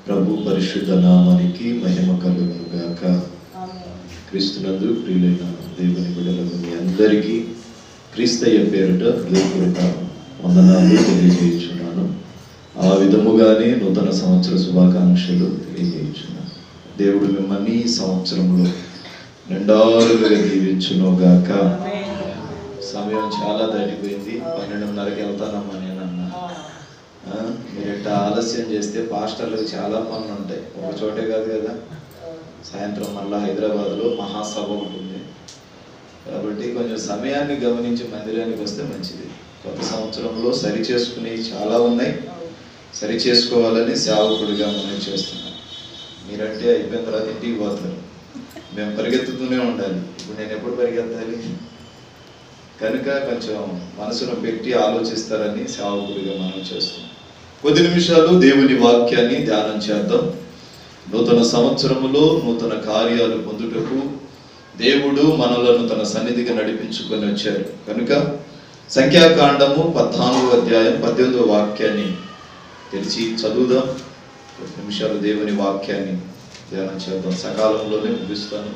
ప్రభు పరిశుద్ధ నామానికి మహిమ కలుగును గాక. క్రీస్తునందు ప్రియులైన దేవుని బిడ్డలకు మీ అందరికీ క్రీస్తయ్య పేరుట హృదయపూర్వక వందనాలు తెలియజేయుచున్నాను. ఆ విధముగానే నూతన సంవత్సర శుభాకాంక్షలు తెలియజేయుచున్నాను. దేవుడు మిమ్మల్ని ఈ సంవత్సరంలో నిండారులుగా దీవించును గాక. సమయం చాలా దాటిపోయింది. 12:30కి వెళ్తానమ్మా నేను అన్నా. మీరు ఇట్లా ఆలస్యం చేస్తే పాస్టర్లకు చాలా పనులు ఉంటాయి. ఒక చోటే కాదు కదా, సాయంత్రం మళ్ళీ హైదరాబాద్లో మహాసభ ఉంటుంది. కాబట్టి కొంచెం సమయాన్ని గమనించి మందిరానికి వస్తే మంచిది. కొత్త సంవత్సరంలో సరి చేసుకునేవి చాలా ఉన్నాయి. సరి చేసుకోవాలని సేవకుడిగా మనం చేస్తున్నాం. మీరంటే అయిపోయిన తర్వాత ఇంటికి పోతారు, మేము పరిగెత్తుతూనే ఉండాలి. ఇప్పుడు నేను ఎప్పుడు పరిగెత్తాలి? కనుక కొంచెం మనసును పెట్టి ఆలోచిస్తారని సేవకుడిగా మనం చేస్తున్నాం. కొద్ది నిమిషాలు దేవుని వాక్యాన్ని ధ్యానం చేద్దాం. నూతన సంవత్సరములో నూతన కార్యాలు పొందుటకు దేవుడు మనలను తన సన్నిధికి నడిపించుకొని వచ్చారు. కనుక సంఖ్యాకాండము 14వ అధ్యాయం 18వ వాక్యాన్ని తెరిచి చదువుదాం. కొద్ది నిమిషాలు దేవుని వాక్యాన్ని ధ్యానం చేద్దాం. సకాలంలోనే ముగిస్తాను.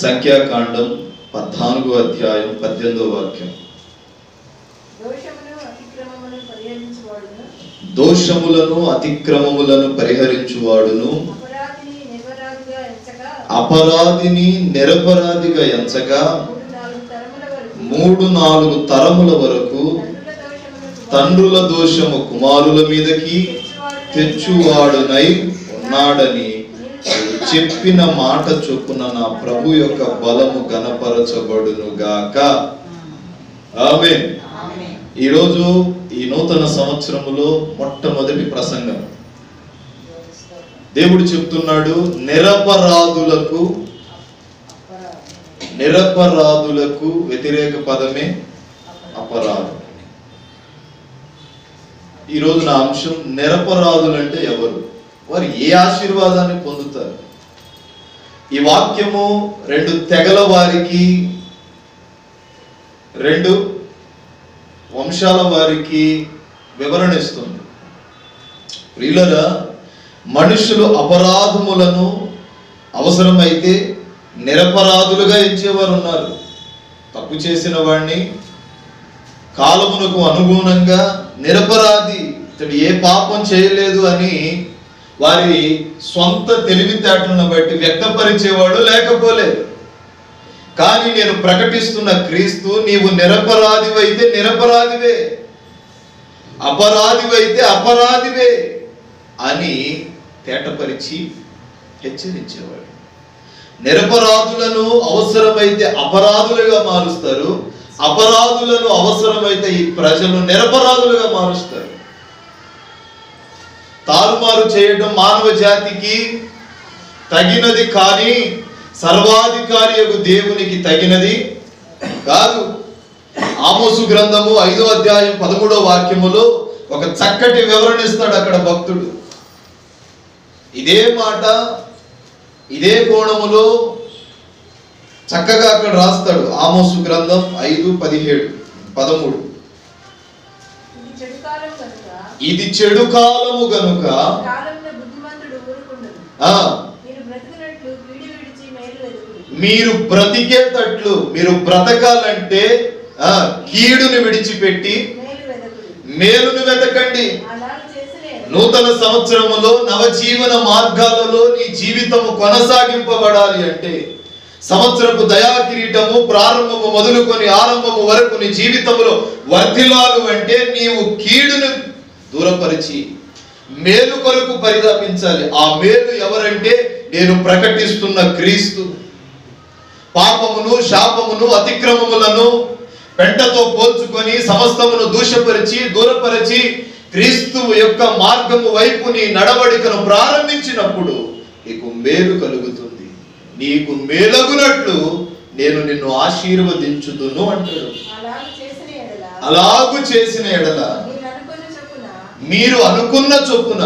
సంఖ్యాకాండం 14వ అధ్యాయం 18వ వాక్యం. దోషములను అతిక్రమములను పరిహరించువాడును అపరాధిని నిరపరాధిగా ఎంచగా 3-4 తరముల వరకు తండ్రుల దోషము కుమారుల మీదకి తెచ్చువాడునై ఉన్నాడని చెప్పిన మాట చొప్పున నా ప్రభు యొక్క బలము గణపరచబడును గాక. ఆమేన్. ఈరోజు ఈ నూతన సంవత్సరములో మొట్టమొదటి ప్రసంగం. దేవుడు చెప్తున్నాడు, నిరపరాధులకు వ్యతిరేక పదమే అపరాధం. ఈరోజు నా అంశం, నిరపరాధులంటే ఎవరు, వారు ఏ ఆశీర్వాదాన్ని పొందుతారు. ఈ వాక్యము 2 తెగల వారికి, 2 వంశాల వారికి వివరణ ఇస్తుంది. ప్రియులారా, మనుషులు అపరాధములను అవసరమైతే నిరపరాధులుగా ఎంచేవారు ఉన్నారు. తప్పు చేసిన వాడిని కాలమునకు అనుగుణంగా నిరపరాధి, ఇతడు ఏ పాపం చేయలేదు అని వారి సొంత తెలివితేటలను బట్టి వ్యక్తపరిచేవాడు లేకపోలేదు. కానీ నేను ప్రకటిస్తున్న క్రీస్తు, నీవు నిరపరాధివైతే నిరపరాధివే, అపరాధివైతే అపరాధివే అని తేటపరిచి హెచ్చరించేవాడు. నిరపరాధులను అవసరమైతే అపరాధులుగా మారుస్తారు, అపరాధులను అవసరమైతే ఈ ప్రజలు నిరపరాధులుగా మారుస్తారు. తారుమారు చేయడం మానవ జాతికి తగినది కానీ సర్వాధికారియగు దేవునికి తగినది కాదు. ఆమోసు గ్రంథము 5వ అధ్యాయం 13వ వాక్యములో ఒక చక్కటి వివరణ ఇస్తాడు అక్కడ భక్తుడు. ఇదే మాట ఇదే కోణములో చక్కగా అక్కడ రాస్తాడు. ఆమోసు గ్రంథం 5:17-13. ఇది చెడు కాలము గనుక మీరు బ్రతికేటట్లు, మీరు బ్రతకాలంటే కీడుని విడిచిపెట్టి మేలును వెతకండి. నూతన సంవత్సరములో నవజీవన మార్గాలలో నీ జీవితము కొనసాగింపబడాలి అంటే, సంవత్సరపు దయా కిరీటము ప్రారంభము మొదలుకొని ఆరంభము వరకు నీ జీవితంలో వర్ధిల్లాలు అంటే నీవు కీడును దూరపరిచి మేలు కొరకు పరితపించాలి. ఆ మేలు ఎవరంటే నేను ప్రకటిస్తున్న క్రీస్తు. పాపమును శాపమును అతిక్రమములను పెంటతో పోల్చుకొని సమస్తమును దూరపరిచి క్రీస్తువు యొక్క మార్గము వైపు నీ నడవడికను ప్రారంభించినప్పుడు నీకు మేలు కలుగుతుంది. నీకు మేలగునట్లు నేను నిన్ను ఆశీర్వదించుదును అంటాడు. అలాగు చేసిన ఎడల మీరు అనుకున్న చొప్పున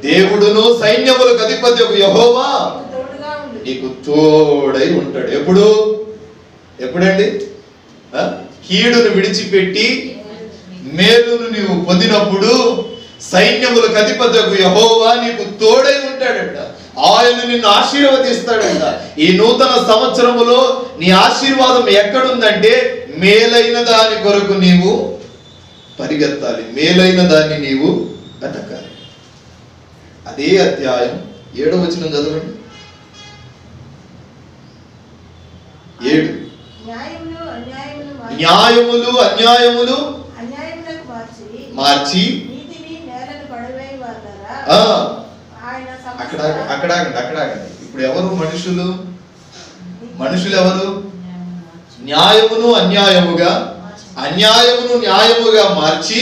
దేవుడును సైన్యములకు అధిపతి యెహోవా నీకు తోడై ఉంటాడు. ఎప్పుడండి? కీడును విడిచిపెట్టి మేలును నీవు పొందినప్పుడు సైన్యములకు అధిపతియగు యెహోవా నీకు తోడై ఉంటాడంట. ఆయన నిన్ను ఆశీర్వదిస్తాడంట. ఈ నూతన సంవత్సరములో నీ ఆశీర్వాదం ఎక్కడుందంటే మేలైన దాని కొరకు నీవు పరిగెత్తాలి, మేలైన దాన్ని నీవు వెతకాలి. అదే అధ్యాయం 7వ వచనం చదవండి. 7 న్యాయములు అన్యాయములు మార్చి అక్కడ ఇప్పుడు ఎవరు మనుషులు ఎవరు? న్యాయమును అన్యాయముగా, అన్యాయమును న్యాయముగా మార్చి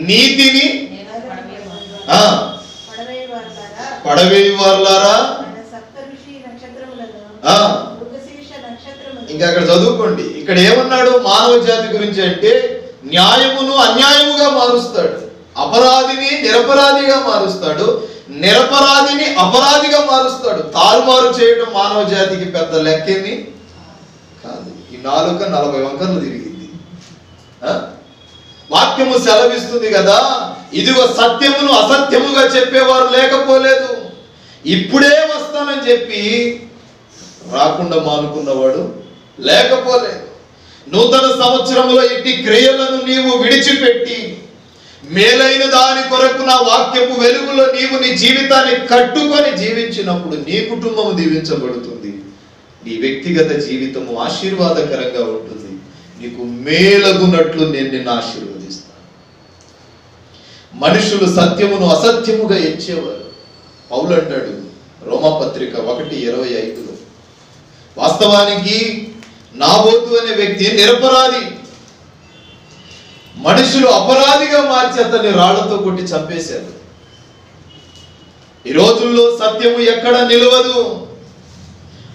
నీతిని పడవేయువారులారా. ఇంకా అక్కడ చదువుకోండి. ఇక్కడ ఏమన్నాడు మానవ జాతి గురించి అంటే న్యాయమును అన్యాయముగా మారుస్తాడు, అపరాధిని నిరపరాధిగా మారుస్తాడు, నిరపరాధిని అపరాధిగా మారుస్తాడు. తారుమారు చేయడం మానవ జాతికి పెద్ద లెక్కేమి కాదు. ఈ నాలుక 40 వంకర్లు తిరిగింది. వాక్యము సెలవిస్తుంది కదా, ఇదిగో సత్యమును అసత్యముగా చెప్పేవారు లేకపోలేదు, ఇప్పుడే వస్తానని చెప్పి రాకుండా మానుకున్నవాడు లేకపోలేదు. నూతన సంవత్సరంలో ఇట్టి క్రియలను నీవు విడిచిపెట్టి మేలైన దాని కొరకు నా వాక్యపు వెలుగులో నీవు నీ జీవితాన్ని కట్టుకొని జీవించినప్పుడు నీ కుటుంబం దీవించబడుతుంది, నీ వ్యక్తిగత జీవితము ఆశీర్వాదకరంగా ఉంటుంది, నీకు మేలగునట్లు నేను నిన్ను ఆశీర్వదిస్తాను. మనుషులు సత్యమును అసత్యముగా ఎంచేవారు. పౌలు అంటాడు రోమాపత్రిక 1:25లో, వాస్తవానికి నాబోతు అనే వ్యక్తి నిరపరాధి, మనుషులు అపరాధిగా మార్చి అతన్ని రాళ్లతో కొట్టి చంపేశారు. ఈ రోజుల్లో సత్యము ఎక్కడ నిలవదు.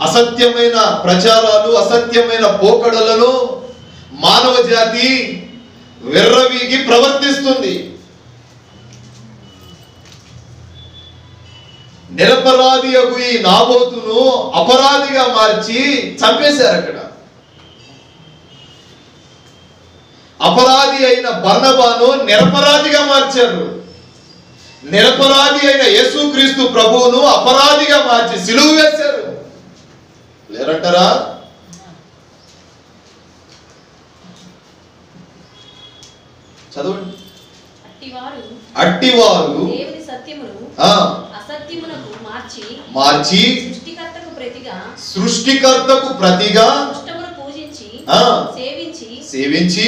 అసత్యమైన ప్రచారాలు, అసత్యమైన పోకడలను మానవ జాతి విర్రవీగి ప్రవర్తిస్తుంది. నిరపరాధి అగు ఈ నాబోతును అపరాధిగా మార్చి చంపేశారు. అక్కడ అపరాధి అయిన బర్నబాను నిరపరాధిగా మార్చారు. నిరపరాధి అయిన యేసుక్రీస్తు ప్రభువును అపరాధిగా మార్చి సిలువ వేశారు. లేరంటారా? చదవండి. అట్టివారు మార్చి సృష్టికర్తకు ప్రతిగా సేవించి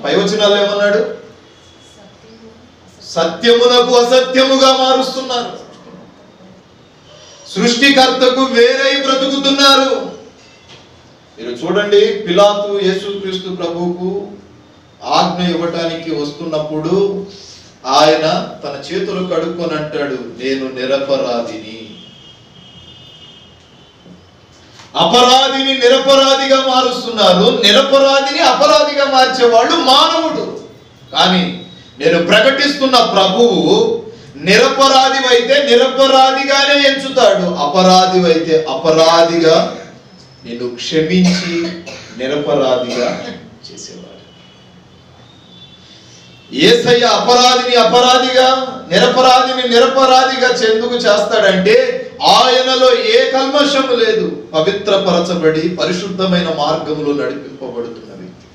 పై వచనాల్లో ఏమన్నాడు? సత్యమునకు అసత్యముగా మారుస్తున్నారు, సృష్టికర్తకు వేరే బ్రతుకుతున్నారు. మీరు చూడండి, పిలాతు యేసుక్రీస్తు ప్రభువుకు ఆజ్ఞ ఇవ్వటానికి వస్తున్నప్పుడు ఆయన తన చేతులు కడుక్కొని అంటాడు, నేను నిరపరాధిని. అపరాధిని నిరపరాధిగా మారుస్తున్నారు, నిరపరాధిని అపరాధిగా మార్చేవాళ్ళు మానవుడు. కానీ నేను ప్రకటిస్తున్న ప్రభువు నిరపరాధివైతే నిరపరాధిగానే ఎంచుతాడు, అపరాధివైతే అపరాధిగా నిన్ను క్షమించి నిరపరాధిగా చేసేవాడు. యేసయ్య అపరాధిని నిరపరాధిని నిరపరాధిగా ఎందుకు చేస్తాడంటే ఆయనలో ఏ కల్మషము లేదు, పవిత్రపరచబడి పరిశుద్ధమైన మార్గంలో నడిపింపబడుతున్న వ్యక్తి.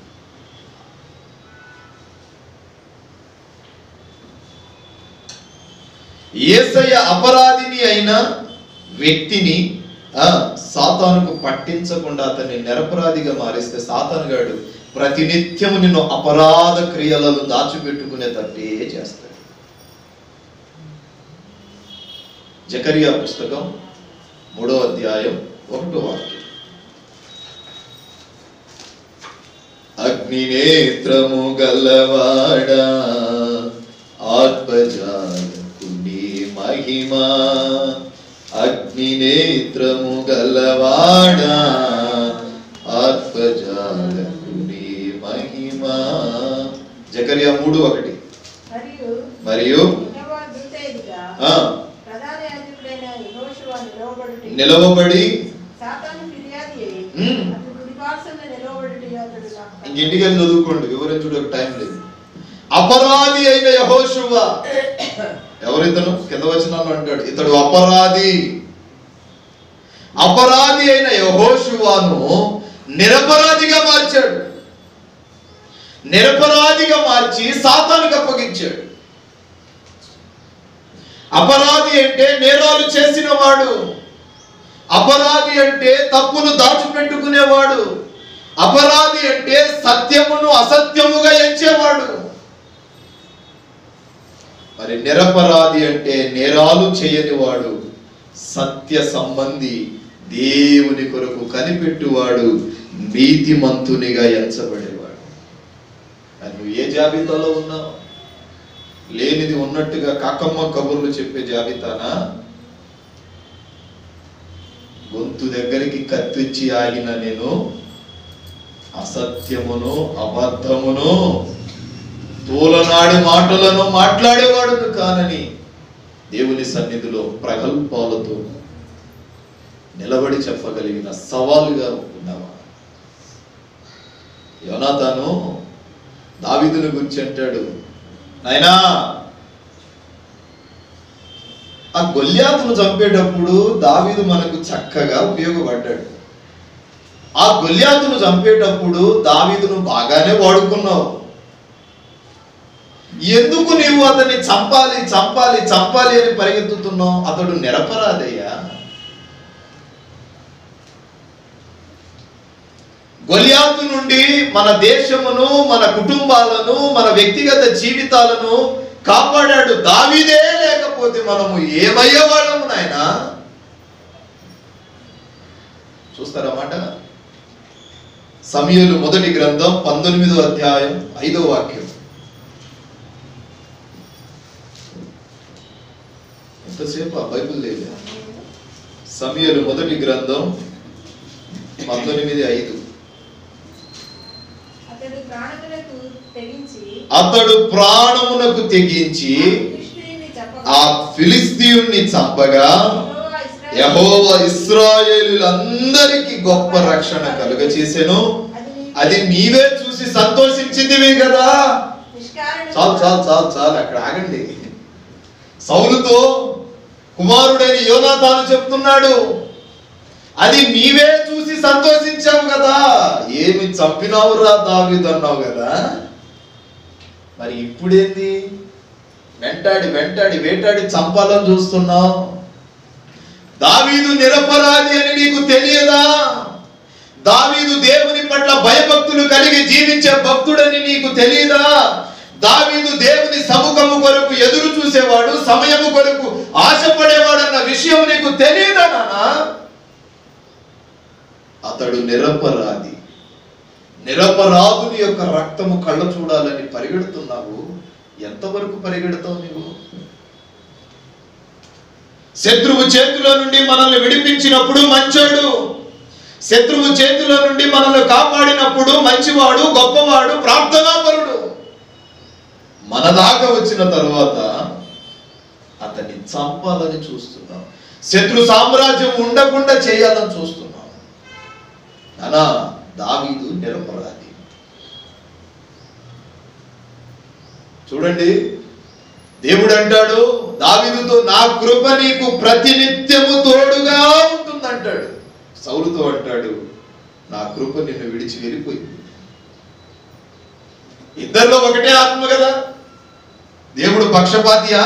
యేసయ్య అపరాధిని అయిన వ్యక్తిని సాతానుకు పట్టించకుండా అతన్ని నిరపరాధిగా మారిస్తే సాతానుగాడు ప్రతినిత్యము నిన్ను అపరాధ క్రియలను దాచిపెట్టుకునే తట్టే చేస్తాడు. జకరియా పుస్తకం 3వ అధ్యాయం 1వ వాక్యం. అగ్నినేత్రము గలవాడా ఆత్మజాలకు నీ మహిమా, అగ్నినేత్రము గలవాడా ఆత్మజాలకు నీ మహిమా. జకరియా 3:1. మరియు నిలవబడి ఇంటికి వెళ్ళి చదువుకోండి, వివరించడానికి టైం లేదు. అపరాధి అయిన యెహోషువ, ఎవరితను? కింద వచనాల్లో అంటాడు, ఇతడు అపరాధి. అపరాధి అయిన యెహోషువను నిరపరాధిగా మార్చాడు. నిరపరాధిగా మార్చి సాతానుకు అప్పగించాడు. అపరాధి అంటే నేరాలు చేసిన వాడు. అపరాధి అంటే తప్పును దాచిపెట్టుకునేవాడు. అపరాధి అంటే సత్యమును అసత్యముగా ఎంచేవాడు. మరి నిరపరాధి అంటే నేరాలు చేయనివాడు, సత్య సంబంధి, దేవుని కొరకు కనిపెట్టువాడు, నీతిమంతునిగా ఎంచబడేవాడు. నువ్వు ఏ జాబితాలో ఉన్నావు? లేనిది ఉన్నట్టుగా కాకమ్మ కబుర్లు చెప్పే జాబితానా? గొంతు దగ్గరికి కత్తిచ్చి ఆగిన నేను అసత్యమును అబద్ధమును తూలనాడి మాటలను మాట్లాడేవాడును కానని దేవుని సన్నిధిలో ప్రగల్భాలతో నిలబడి చెప్పగలిగిన సవాలుగా ఉన్నావా? యోనాతాను దావీదుని గురించి అంటాడు, నాయనా ఆ గొల్యాతును చంపేటప్పుడు దావీదు మనకు చక్కగా ఉపయోగపడ్డాడు. ఆ గొల్యాతును చంపేటప్పుడు దావీదును బాగానే వాడుకున్నావు. ఎందుకు నీవు అతన్ని చంపాలి చంపాలి చంపాలి అని పరిగెత్తుతున్నావు? అతడు నిరపరాధయ్యా. గొల్యాతు నుండి మన దేశమును, మన కుటుంబాలను, మన వ్యక్తిగత జీవితాలను కాపాడాడు దావీదే. లేకపోతే మనము ఏమయ్యేవాళ్ళము నాయనా? చూస్తారన్నమాట. సమూయేలు మొదటి గ్రంథం 19వ అధ్యాయం 5వ వాక్యం. ఎంతసేపు ఆ బైబిల్ లేదు. సమూయేలు మొదటి గ్రంథం 19:5. అతడు ప్రాణమునకు తెగించి ఆ ఫిలిస్తీయుణ్ణి చంపగా యెహోవా ఇశ్రాయేలులందరికీ గొప్ప రక్షణ కలుగచేసెను. అది నీవే చూసి సంతోషించిందివి కదా. చాలు చాలు చాలు చాలు, అక్కడ ఆగండి. సౌలుతో కుమారుడైన యోనాతాను చెప్తున్నాడు, అది నీవే చూసి సంతోషించావు కదా. ఏమి చంపినావురా దావీదు అన్నావు కదా. మరి ఇప్పుడేంది? వెంటాడి వెంటాడి వేటాడి చంపాలని చూస్తున్నావు. దావీదు నిరపరాధి అని నీకు తెలియదా? దావీదు దేవుని పట్ల భయభక్తులు కలిగి జీవించే భక్తుడని నీకు తెలియదా? దావీదు దేవుని సముఖము కొరకు ఎదురు చూసేవాడు, సమయము కొరకు ఆశపడేవాడు అన్న విషయం నీకు తెలియదా నాన్నా? అతడు నిరపరాధి. నిరపరాధుని యొక్క రక్తము కళ్ళ చూడాలని పరిగెడుతున్నావు. ఎంతవరకు పరిగెడతావు నీవు? శత్రువు చేతిలో నుండి మనల్ని విడిపించినప్పుడు మంచోడు, శత్రువు చేతిలో నుండి మనల్ని కాపాడినప్పుడు మంచివాడు, గొప్పవాడు, ప్రార్థనాపరుడు. మన దాకా వచ్చిన తరువాత అతన్ని చంపాలని చూస్తున్నాం. శత్రు సామ్రాజ్యం ఉండకుండా చేయాలని చూస్తున్నాం. అనా దావీదు నిరపరాధి. చూడండి, దేవుడు అంటాడు దావీదుతో, నా కృప నీకు ప్రతినిత్యము తోడుగా ఉంటుందంటాడు. సౌలుతో అంటాడు, నా కృప నిన్ను విడిచి వెళ్ళిపోయింది. ఇద్దరిలో ఒకటే ఆత్మ కదా. దేవుడు పక్షపాతియా?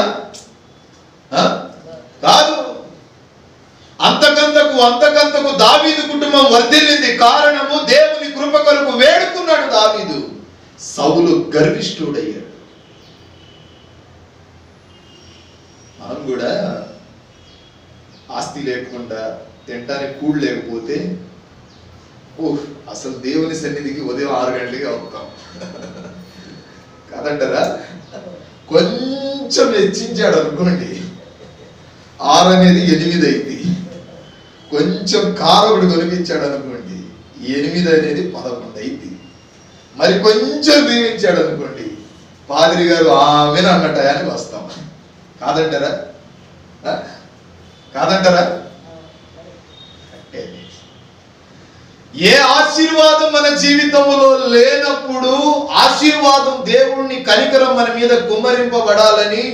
కాదు. అంతకంతకు దావీదు కుటుంబం వర్ధిల్లింది. కారణము దేవుని కృప కొరకు వేడుకున్నాడు దావీదు. సౌలు గర్విష్ఠుడయ్యాడు. మనం కూడా ఆస్తి లేకుండా తినడానికి కూడు లేకపోతే అసలు దేవుని సన్నిధికి ఉదయం 6 గంటలకి అవుతాం కాదంటారా? కొంచెం హెచ్చించాడు అనుకోండి, 6 అనేది 8 అయింది. కొంచెం కారకుడు కొనిపించాడు అనుకోండి, 8 అనేది 11 అయింది. మరి కొంచెం దీవించాడు అనుకోండి, పాదిరి గారు ఆమెను అన్న టయానికి వస్తాం. కాదంటారా? కాదంటారా? ఏ ఆశీర్వాదం మన జీవితంలో లేనప్పుడు ఆశీర్వాదం, దేవుణ్ణి కనికరం మన మీద కుమ్మరింపబడాలని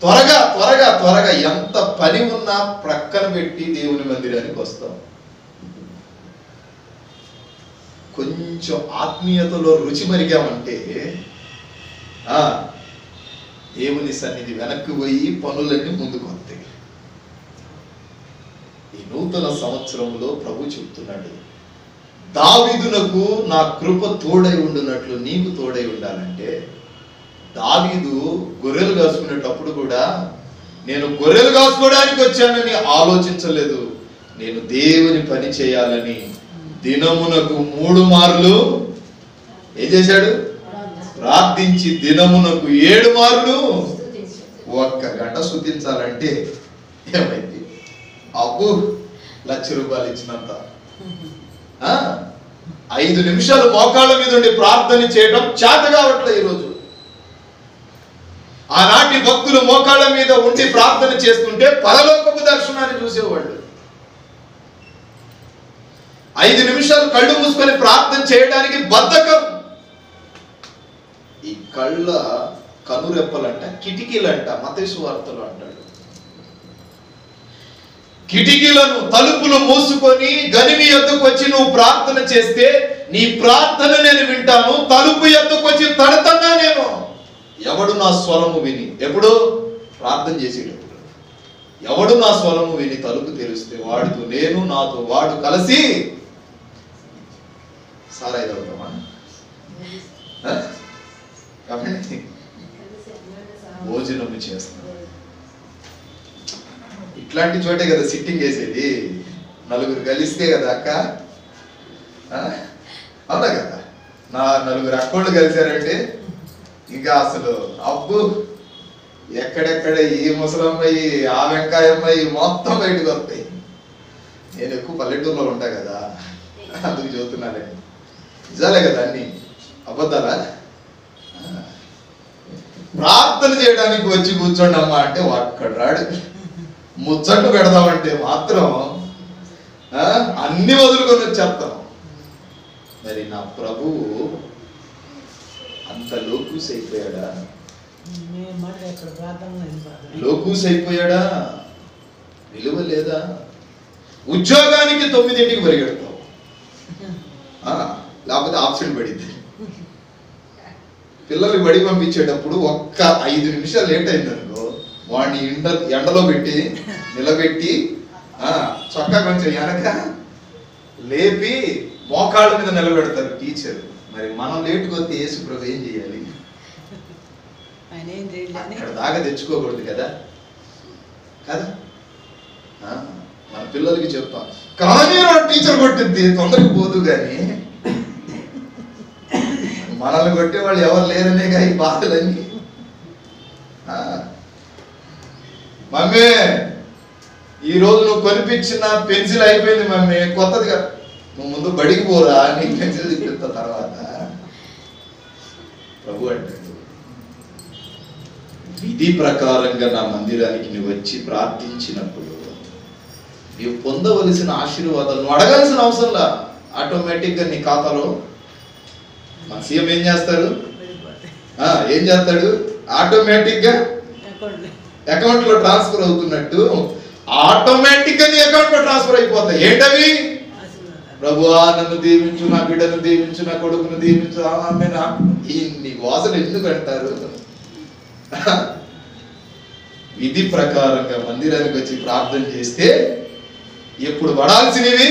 త్వరగా త్వరగా త్వరగా ఎంత పని ఉన్నా ప్రక్కన పెట్టి దేవుని మందిరానికి వస్తాం. కొంచెం ఆత్మీయతలో రుచి మరిగామంటే దేవుని సన్నిధి వెనక్కి పోయి పనులన్నీ ముందుకు వస్తాయి. ఈ నూతన సంవత్సరంలో ప్రభు చెప్తున్నాడు, దావీదునకు నా కృప తోడై ఉండునట్లు నీకు తోడై ఉండాలంటే, దావీదు గొర్రెలు కాసుకునేటప్పుడు కూడా నేను గొర్రెలు కాసుకోవడానికి వచ్చానని ఆలోచించలేదు. నేను దేవుని పని చేయాలని దినమునకు 3 మార్లు ఏం చేశాడు? ప్రార్థించి దినమునకు 7 మార్లు 1 గంట స్తుతించాలంటే ఏమైంది? అబ్బు, ₹1,00,000 ఇచ్చినంత. 5 నిమిషాలు మోకాళ్ళ మీద ఉండి ప్రార్థన చేయడం చేత కావట్లే ఈరోజు. ఆనాటి భక్తులు మోకాళ్ళ మీద ఉండి ప్రార్థన చేస్తుంటే పరలోకపు దర్శనాన్ని చూసేవాళ్ళు. 5 నిమిషాలు కళ్ళు మూసుకొని ప్రార్థన చేయడానికి బద్ధకం. ఈ కనురెప్పలంట కిటికీలంట మత్తయి సువార్తలో అంటాడు. కిటికీలను, తలుపులు మూసుకొని గనిమి యొద్దకు వచ్చి నువ్వు ప్రార్థన చేస్తే నీ ప్రార్థన నేను వింటాను. తలుపు యొద్దకు వచ్చి తడతన్నా నేను. ఎవడు నా స్వరము విని, ఎప్పుడు ప్రార్థన చేసేటప్పుడు, ఎవడు నా స్వరము విని తలుపు తెరిస్తే వాడితో నేను, నాతో వాడు కలిసి సారాయి తాగుతామా? భోజనము చేస్తాం. ఇట్లాంటి చోటే కదా సిట్టింగ్ వేసేది. 4 కలిస్తే కదా అక్క, అవునా కదా? నా 4 అక్కోళ్ళు కలిసారంటే ఇంకా అసలు అబ్బు, ఎక్కడెక్కడ ఈ ముసలమ్మాయి, ఆ వెంకాయమ్మాయి మొత్తం బయటకు వస్తాయి. నేను ఎక్కువ పల్లెటూరులో ఉంటా కదా, అందుకు చదువుతున్నానండి. నిజాలే కదా అన్ని, అబద్ధాలా? ప్రార్థన చేయడానికి వచ్చి కూర్చోండి అమ్మా అంటే అక్కడ రాడు. ముచ్చట్లు పెడదామంటే మాత్రం అన్ని వదులుకొని వచ్చేస్తాం. మరి నా ప్రభువు అంత లోకూస్ అయిపోయాడా? లోకూస్ అయిపోయాడా? విలువ లేదా? ఉద్యోగానికి 9ంటికి పరిగెడతావు, లేకపోతే ఆబ్సెంట్ పడింది. పిల్లల్ని బడి పంపించేటప్పుడు 5 నిమిషాలు లేట్ అయిందనుకో, వాడిని ఎండలో పెట్టి నిలబెట్టి చొక్కా కొంచెం వెనక లేపి మోకాళ్ళ మీద నిలబెడతారు టీచర్. మరి మనం లేటుగా వస్తే యేసు ప్రభు ఏం చేయాలి? అక్కడ దాకా తెచ్చుకోకూడదు కదా కదా. మన పిల్లలకి చెప్తాం, కానీ టీచర్ కొట్టింది తొందరగా పోదు. కానీ మనల్ని కొట్టే వాళ్ళు ఎవరు లేరనేగా ఈ బాధలన్నీ. మమ్మీ, ఈరోజు నువ్వు కొనిపించిన పెన్సిల్ అయిపోయింది మమ్మీ, కొత్తదిగా. నువ్వు ముందు బడికి పోరా, నీకు పెన్సిల్ తిప్పిస్తా తర్వాత. ప్రభు అంటాడు, విధి ప్రకారంగా నా మందిరానికి నువ్వు వచ్చి ప్రార్థించినప్పుడు నీవు పొందవలసిన ఆశీర్వాదాలు నువ్వు అడగాల్సిన అవసరంలా, ఆటోమేటిక్గా నీ ఖాతాలో. మన సీఎం ఏం చేస్తాడు? ఆటోమేటిక్ గా అకౌంట్ లో ట్రాన్స్ఫర్ అవుతున్నట్టు ఆటోమేటిక్ గా నీ అకౌంట్ లో ట్రాన్స్ఫర్ అయిపోతాయి. ఏంటవి? ప్రభువా నన్ను దీవించు, నా బిడ్డను దీవించు, నా కొడుకును దీవించు. ఇన్ని వాసలు ఎందుకు అంటారు? విధి ప్రకారంగా మందిరానికి వచ్చి ప్రార్థన చేస్తే ఎప్పుడు పడాల్సినవి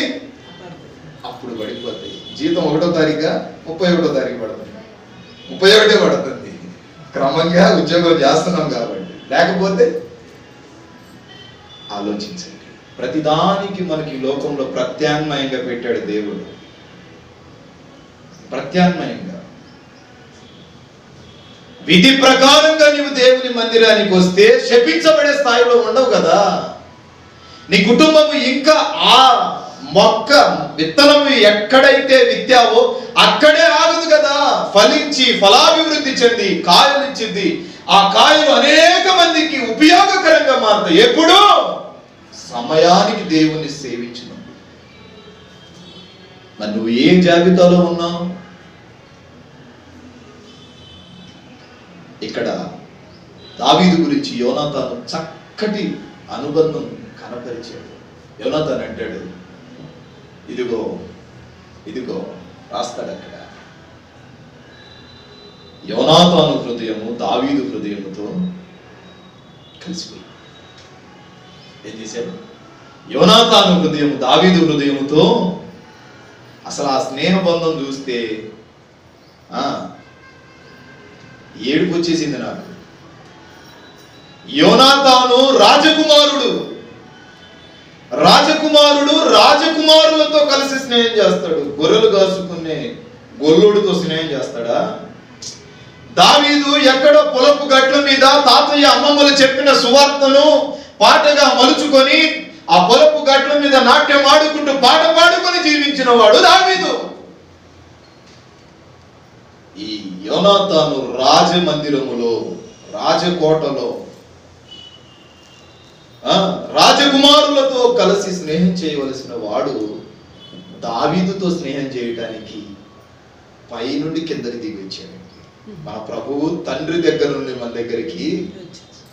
అప్పుడు పడిపోతాయి. జీతం 1వ తారీఖు 31వ తారీఖు పడుతుంది, 31 పడుతుంది. క్రమంగా ఉద్యోగం చేస్తున్నాం కాబట్టి. లేకపోతే ఆలోచించండి, ప్రతిదానికి మనకి లోకంలో ప్రత్యామ్నాయంగా పెట్టాడు దేవుడు. ప్రత్యామ్నాయంగా విధి ప్రకారంగా నీవు దేవుని మందిరానికి వస్తే శపించబడే స్థాయిలో ఉండవు కదా. నీ కుటుంబము ఇంకా ఆ మొక్క విత్తనం ఎక్కడైతే విత్తావో అక్కడే ఆగదు కదా. ఫలించి ఫలాభివృద్ధి చెంది కాయలు ఇచ్చింది. ఆ కాయలు అనేక మందికి ఉపయోగకరంగా మారుతాయి. ఎప్పుడు? సమయానికి దేవుని సేవించినప్పుడు. మరి నువ్వు ఏ జాబితాలో ఉన్నావు? ఇక్కడ దావీదు గురించి యోనాతాను చక్కటి అనుబంధం కనపరిచాడు. యోనాతాను అంటాడు, ఇదిగో ఇదిగో రాస్తాడు అక్కడ, యోనాతాను హృదయము దావీదు హృదయముతో కలిసిపోయి. ఏం చేశాడు? యోనాతాను హృదయము దావీదు హృదయముతో, అసలు ఆ స్నేహబంధం చూస్తే ఏడుపు వచ్చేసింది నాకు. యోనాతాను రాజకుమారుడు రాజకుమారులతో కలిసి స్నేహం చేస్తాడు. గొర్రెలు కాసుకునే గొల్లుడితో స్నేహం చేస్తాడా? దావీదు ఎక్కడో పొలపు గట్ల మీద తాతయ్య అమ్మమ్మలు చెప్పిన సువార్తను పాటగా మలుచుకొని ఆ పొలపు గట్ల మీద నాట్యం ఆడుకుంటూ పాట పాడుకొని జీవించిన వాడు దావీదు. ఈ యోనాతాను రాజమందిరములో, రాజకోటలో రాజకుమారులతో కలిసి స్నేహం చేయవలసిన వాడు దావీదుతో స్నేహం చేయటానికి పై నుండి కిందకి దిగి వచ్చాడు. మన ప్రభువు తండ్రి దగ్గర నుండి మన దగ్గరికి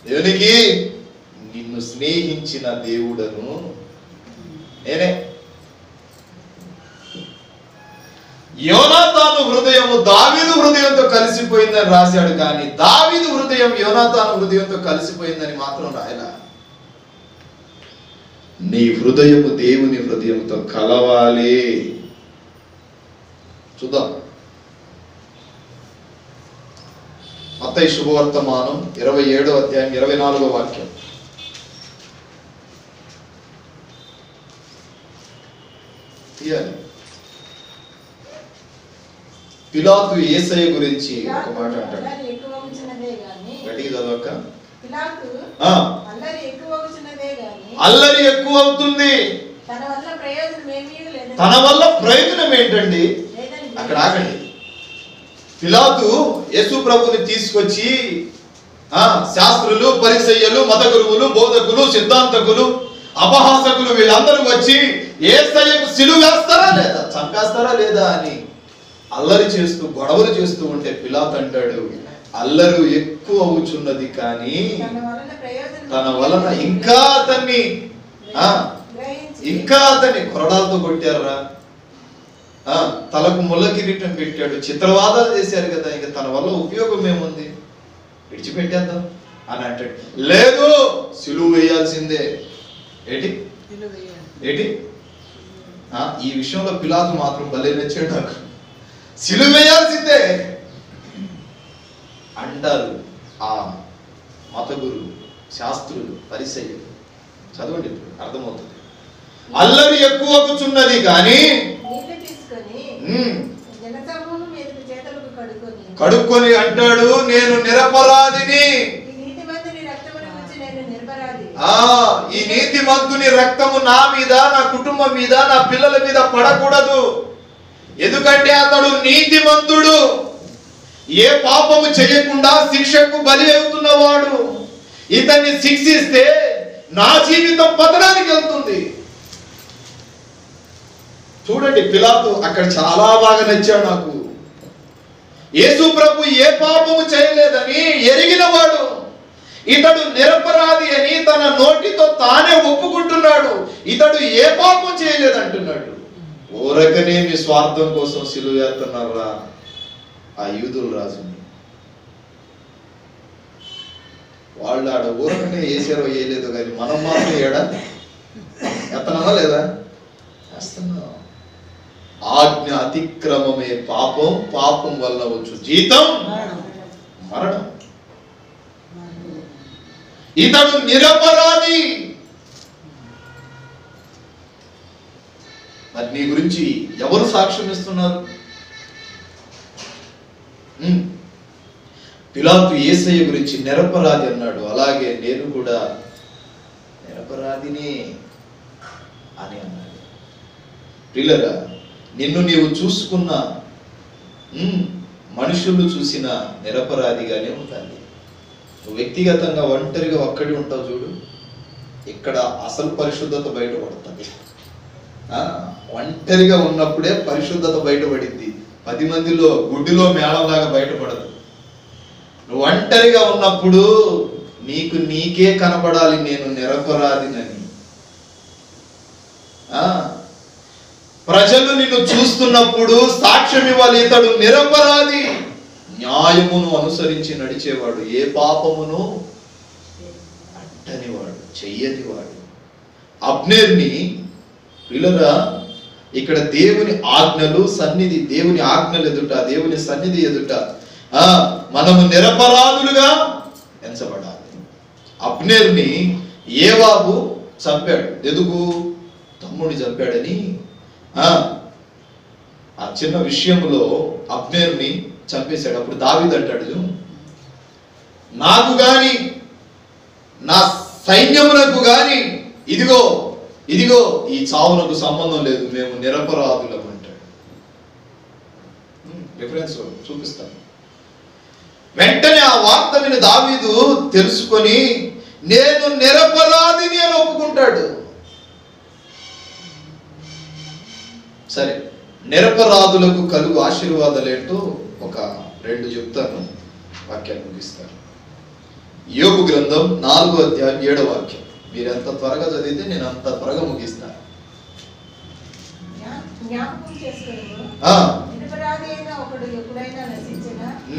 దేవునికి, నిన్ను స్నేహించిన దేవుడను నేనే. యోనాతాను హృదయము దావీదు హృదయంతో కలిసిపోయిందని రాశాడు, కానీ దావీదు హృదయం యోనాతాను హృదయంతో కలిసిపోయిందని మాత్రం రాయలా. నీ హృదయము దేవుని హృదయంతో కలవాలి. చూద్దాం, మత్తయి శుభవర్తమానం 27వ అధ్యాయం 24వ వాక్యం. తీయాలి. పిలాతు యేసయ్య గురించి ఒక మాట అంటాడు. గట్టిగా చదవక. అల్లరి ఎక్కువ అవుతుంది, తన వల్ల ప్రయోజనం ఏంటండి? అక్కడ ఆగండి. పిలాతు యేసు ప్రభుని తీసుకొచ్చి శాస్త్రులు, పరిసయ్యులు, మత గురువులు, బోధకులు, సిద్ధాంతకులు, అపహాసకులు వీళ్ళందరూ వచ్చి యేసయ్యకు సిలువ వేస్తారా లేదా, చంపేస్తారా లేదా అని అల్లరి చేస్తూ గొడవలు చేస్తూ ఉంటే పిలాతు అంటాడు, అల్లరి ఎక్కువ అవుచున్నది కానీ తన వలన ఇంకా అతన్ని కొరడాలతో కొట్టారా, తలకు ముళ్ళ కిరీటం పెట్టాడు, చిత్రవాదాలు చేశారు కదా, ఇంకా తన వల్ల ఉపయోగం ఏముంది, విడిచిపెట్టేద్దాం అని అంటాడు. లేదు, సిలువ వేయాల్సిందే. ఏంటి ఈ విషయంలో పిలాతు మాత్రం భలే నచ్చాడు నాకు. సిలువ వేయాల్సిందే అంటారు ఆ మత గురువు, శాస్త్రులు, పరిసయ్యులు. చదవండి, అర్థమవుతుంది. అల్లరి ఎక్కువ కూర్చున్నది కానీ కడుక్కొని అంటాడు, నేను నిరపరాధిని, ఈ నీతిమంతుని రక్తము నా మీద, నా కుటుంబం మీద, నా పిల్లల మీద పడకూడదు. ఎందుకంటే అతడు నీతిమంతుడు, ఏ పాపము చేయకుండా శిక్షకు బలి అవుతున్నవాడు. ఇతన్ని శిక్షిస్తే నా జీవితం పతనానికి వెళ్తుంది. చూడండి, పిలాతు అక్కడ చాలా బాగా నచ్చాడు నాకు. యేసు ప్రభు ఏ పాపము చేయలేదని ఎరిగినవాడు, ఇతడు నిరపరాధి అని తన నోటితో తానే ఒప్పుకుంటున్నాడు. ఇతడు ఏ పాపం చేయలేదంటున్నాడు. ఊరకనే మీ స్వార్థం కోసం సిలువ వేస్తున్నారా ఆ యూదుల రాజుని. వాళ్ళు ఆడ ఊరకనే వేసారో వేయలేదో కానీ మనం మాత్రం ఎత్తనమా లేదా? వేస్తున్నాం. ఆజ్ఞ అతిక్రమమే పాపం, పాపం వల్ల వచ్చు జీతం మరణం. ఇతడు నిరపరాధి. మరి నీ గురించి ఎవరు సాక్ష్యం ఇస్తున్నారు? పిలాతు యేసయ్య గురించి నిరపరాధి అన్నాడు, అలాగే నేను కూడా నిరపరాధిని అని అన్నాడు. ప్రియులారా, నిన్ను నీవు చూసుకున్న మనుషులు చూసిన నిరపరాధిగానే ఉండాలి. నువ్వు వ్యక్తిగతంగా ఒంటరిగా ఒక్కడి ఉంటావు చూడు, ఇక్కడ అసలు పరిశుద్ధత బయటపడుతుంది. ఒంటరిగా ఉన్నప్పుడే పరిశుద్ధత బయటపడింది. 10 మందిలో గుడ్డిలో మేళంలాగా బయటపడదు. నువ్వు ఒంటరిగా ఉన్నప్పుడు నీకే కనబడాలి నేను నిరపరాధినని. ప్రజలు నిన్ను చూస్తున్నప్పుడు సాక్ష్యం ఇవ్వాలి, ఇతడు నిరపరాధి, న్యాయమును అనుసరించి నడిచేవాడు, ఏ పాపమును అంటనివాడు, చెయ్యనివాడు. అబ్నేర్ని పిల్లరా ఇక్కడ దేవుని ఆజ్ఞలు సన్నిధి, దేవుని ఆజ్ఞలు ఎదుట, దేవుని సన్నిధి ఎదుట మనము నిరపరాధులుగా ఎంచబడాలి. అబ్నేర్ని యోవాబు చంపాడు. ఎందుకు? తమ్ముడిని చంపాడని. ఆ చిన్న విషయంలో అబ్నేర్ని చంపేశాడు. అప్పుడు దావీదు అంటాడు, నాకు గాని నా సైన్యమునకు గాని ఇదిగో ఈ చావునకు సంబంధం లేదు, మేము నిరపరాధులం అంటాడు. రిఫరెన్స్ చూపిస్తాను. వెంటనే ఆ వార్త విని దావీదు తెలుసుకొని నేను నిరపరాధిని అని ఒప్పుకుంటాడు. సరే, నిరపరాధులకు కలుగు ఆశీర్వాదాలు ఏంటో ఒక 2 చెప్తాను, వాక్యాన్ని ముగిస్తాను. యోబు గ్రంథం 4వ అధ్యాయం 7వ వాక్యం. మీరు ఎంత త్వరగా చదివితే నేను అంత త్వరగా ముగిస్తాను.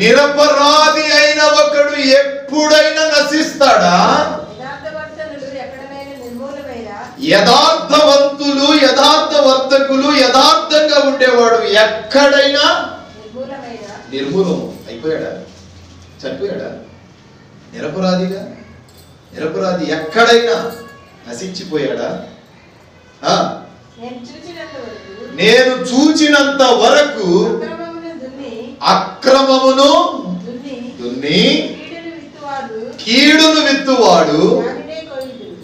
నిరపరాధి అయిన ఒకడు ఎప్పుడైనా నశిస్తాడా? యథార్థవంతులు, యథార్థవర్తకులు, యథార్థంగా ఉండేవాడు ఎక్కడైనా నిర్మూలం అయిపోయాడా? చనిపోయాడా? నిరపరాధి ఎక్కడైనా నశించిపోయాడా? నేను చూచినంత వరకు అక్రమమును దున్ని కీడును విత్తువాడు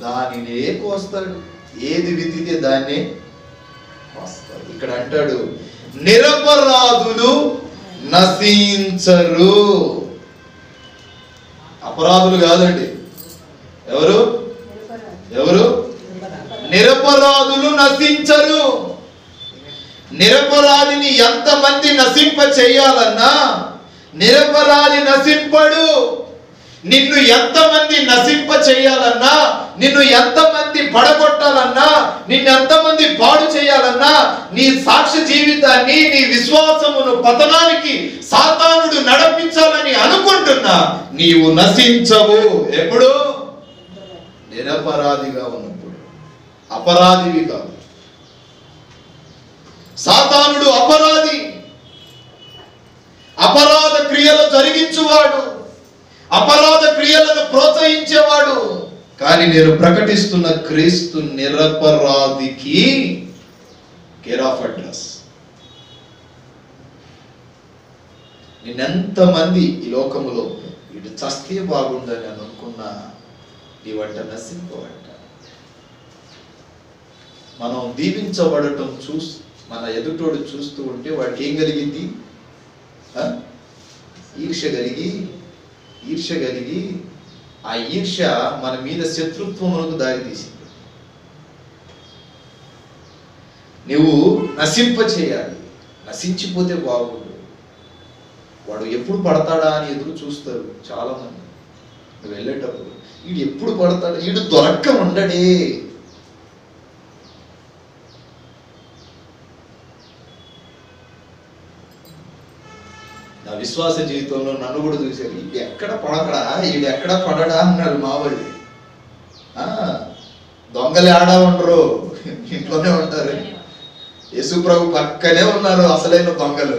దానినే కోస్తాడు. ఏది విత్తితే దాన్నే కోస్తాడు. ఇక్కడ అంటాడు నిరపరాధులు నశించరు. అపరాధులు కాదండి. ఎవరు? నిరపరాధులు నశించరు. నిరపరాధిని ఎంతమంది నశింప చేయాలన్నా నిరపరాధి నశింపడు. నిన్ను ఎంతమంది నశింప చేయాలన్నా, నిన్ను ఎంతమంది పడగొట్టాలన్నా, నిన్ను ఎంతమంది పాడు చేయాలన్నా, నీ సాక్ష్య జీవితాన్ని, నీ విశ్వాసమును పతనానికి సాతానుడు నడిపించాలని అనుకుంటున్నా నీవు నశించవు. ఎప్పుడు? నిరపరాధిగా ఉన్నప్పుడు. అపరాధివి కాదు. సాతానుడు అపరాధి, అపరాధ క్రియలు జరిగించువాడు, అపరాధ క్రియలను ప్రోత్సహించేవాడు. కానీ నేను ప్రకటిస్తున్న క్రీస్తు నిరపరాధికి కేర్ ఆఫ్ అడ్రస్. నిన్నెంతమంది ఈ లోకములో ఇటు చస్తే బాగుందని అని అనుకున్నా నీవంట నశింపవంట. మనం దీవించబడటం మన ఎదుటోడు చూస్తూ ఉంటే వాడికి ఏం కలిగింది? ఈర్ష్య కలిగి ఆ ఈర్ష్య మన మీద శత్రుత్వములకు దారి తీసింది. నువ్వు నశింప చేయాలి. నశించిపోతే బాగుండు. వాడు ఎప్పుడు పడతాడా అని ఎదురు చూస్తారు చాలా మంది. నువ్వు వెళ్ళేటప్పుడు వీడు ఎప్పుడు పడతాడు, వీడు దొరక్క ఉండడే. నా విశ్వాస జీవితంలో నన్ను కూడా చూశారు. ఇది ఎక్కడ పడకడా, ఇది ఎక్కడ పడడా అన్నారు మా వాళ్ళు. దొంగలు ఆడా ఉండరు, ఇంట్లోనే ఉంటారు. యేసు ప్రభు పక్కనే ఉన్నారు అసలైన దొంగలు.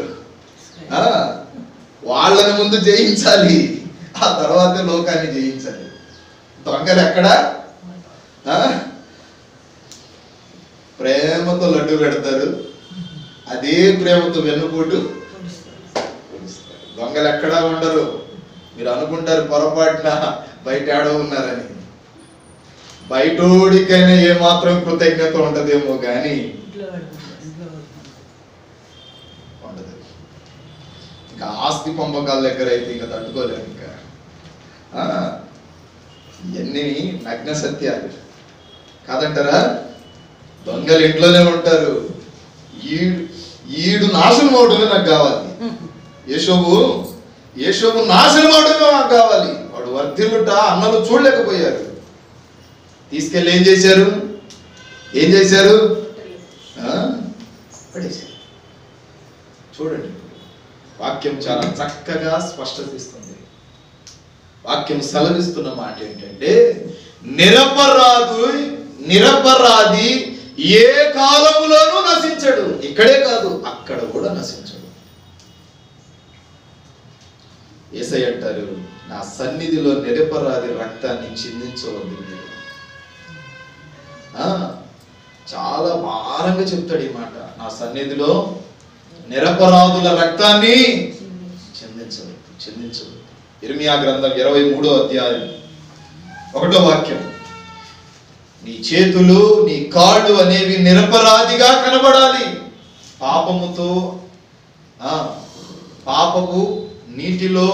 వాళ్ళని ముందు జయించాలి, ఆ తర్వాత లోకాన్ని జయించాలి. దొంగలు ఎక్కడ? ప్రేమతో లడ్డు పెడతారు, అదే ప్రేమతో వెన్నుపోటు. దొంగలు ఎక్కడా ఉండరు. మీరు అనుకుంటారు పొరపాటున బయట ఆడో ఉన్నారని. బయటోడికైనా ఏమాత్రం కృతజ్ఞత ఉంటదేమో కానీ ఉండదు. ఇంకా ఆస్తి పంపకాల దగ్గర అయితే ఇంకా తట్టుకోలేము. ఇంకా ఇవన్నీ నగ్న సత్యాలు కాదంటారా? దొంగలు ఇంట్లోనే ఉంటారు, ఈడు నాశనం అవడమే నాకు కావాలి. యేషోబు నాశనం అవడమే నాకు కావాలి. వాడు వర్ధిల్లుట అన్నలు చూడలేకపోయారు. తీసుకెళ్ళి ఏం చేశారు? పడేశారు. చూడండి, వాక్యం చాలా చక్కగా స్పష్టత ఇస్తుంది. వాక్యం సెలవిస్తున్న మాట ఏంటంటే, నిరపరాధి ఏ కాలములోనూ నశించడు. ఇక్కడే కాదు, అక్కడ కూడా నశించడు. యేసయ్య అంటారు, నా సన్నిధిలో నిరపరాధి రక్తాన్ని చిందించవద్దు. చాలా భారంగా చెప్తాడు ఈ మాట. నా సన్నిధిలో నిరపరాధుల రక్తాన్ని చిందించవద్దు. ఇర్మియా గ్రంథం 23వ అధ్యాయం 1వ వాక్యం. నీ చేతులు నీ కాళ్ళు అనేవి నిరపరాధిగా కనబడాలి. పాపపు నీటిలో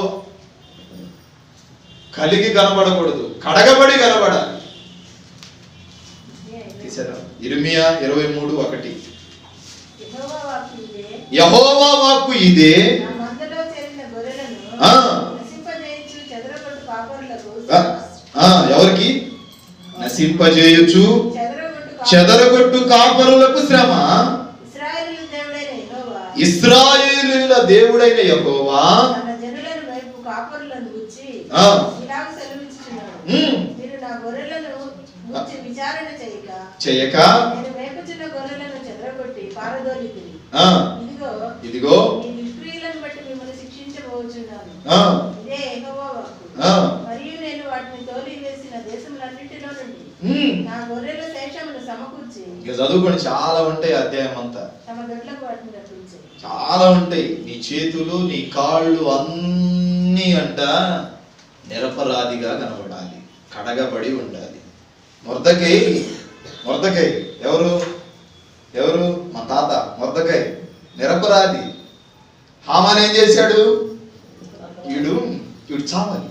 కలిగి కనబడకూడదు, కడగబడి కనబడాలి. తీసారా? ఇర్మియా 23:1. యెహోవా వాక్కు ఇదే, ఎవరికి? నశింపజేయుచు చెదరగొట్టు కాపరులకు శ్రమ. ఇశ్రాయేలీయుల దేవుడైన యెహోవా చేయక ఇదిగో చదువుకోండి, చాలా ఉంటాయి అధ్యాయం అంతా, చాలా ఉంటాయి. నీ చేతులు నీ కాళ్ళు అన్నీ అంట నిరపరాధిగా కనబడాలి, కడగబడి ఉండాలి. మొర్దెకై ఎవరు? మా తాత మొర్దెకై నిరపరాధి. హామాన్ ఏం చేశాడు? వీడు చావాలి.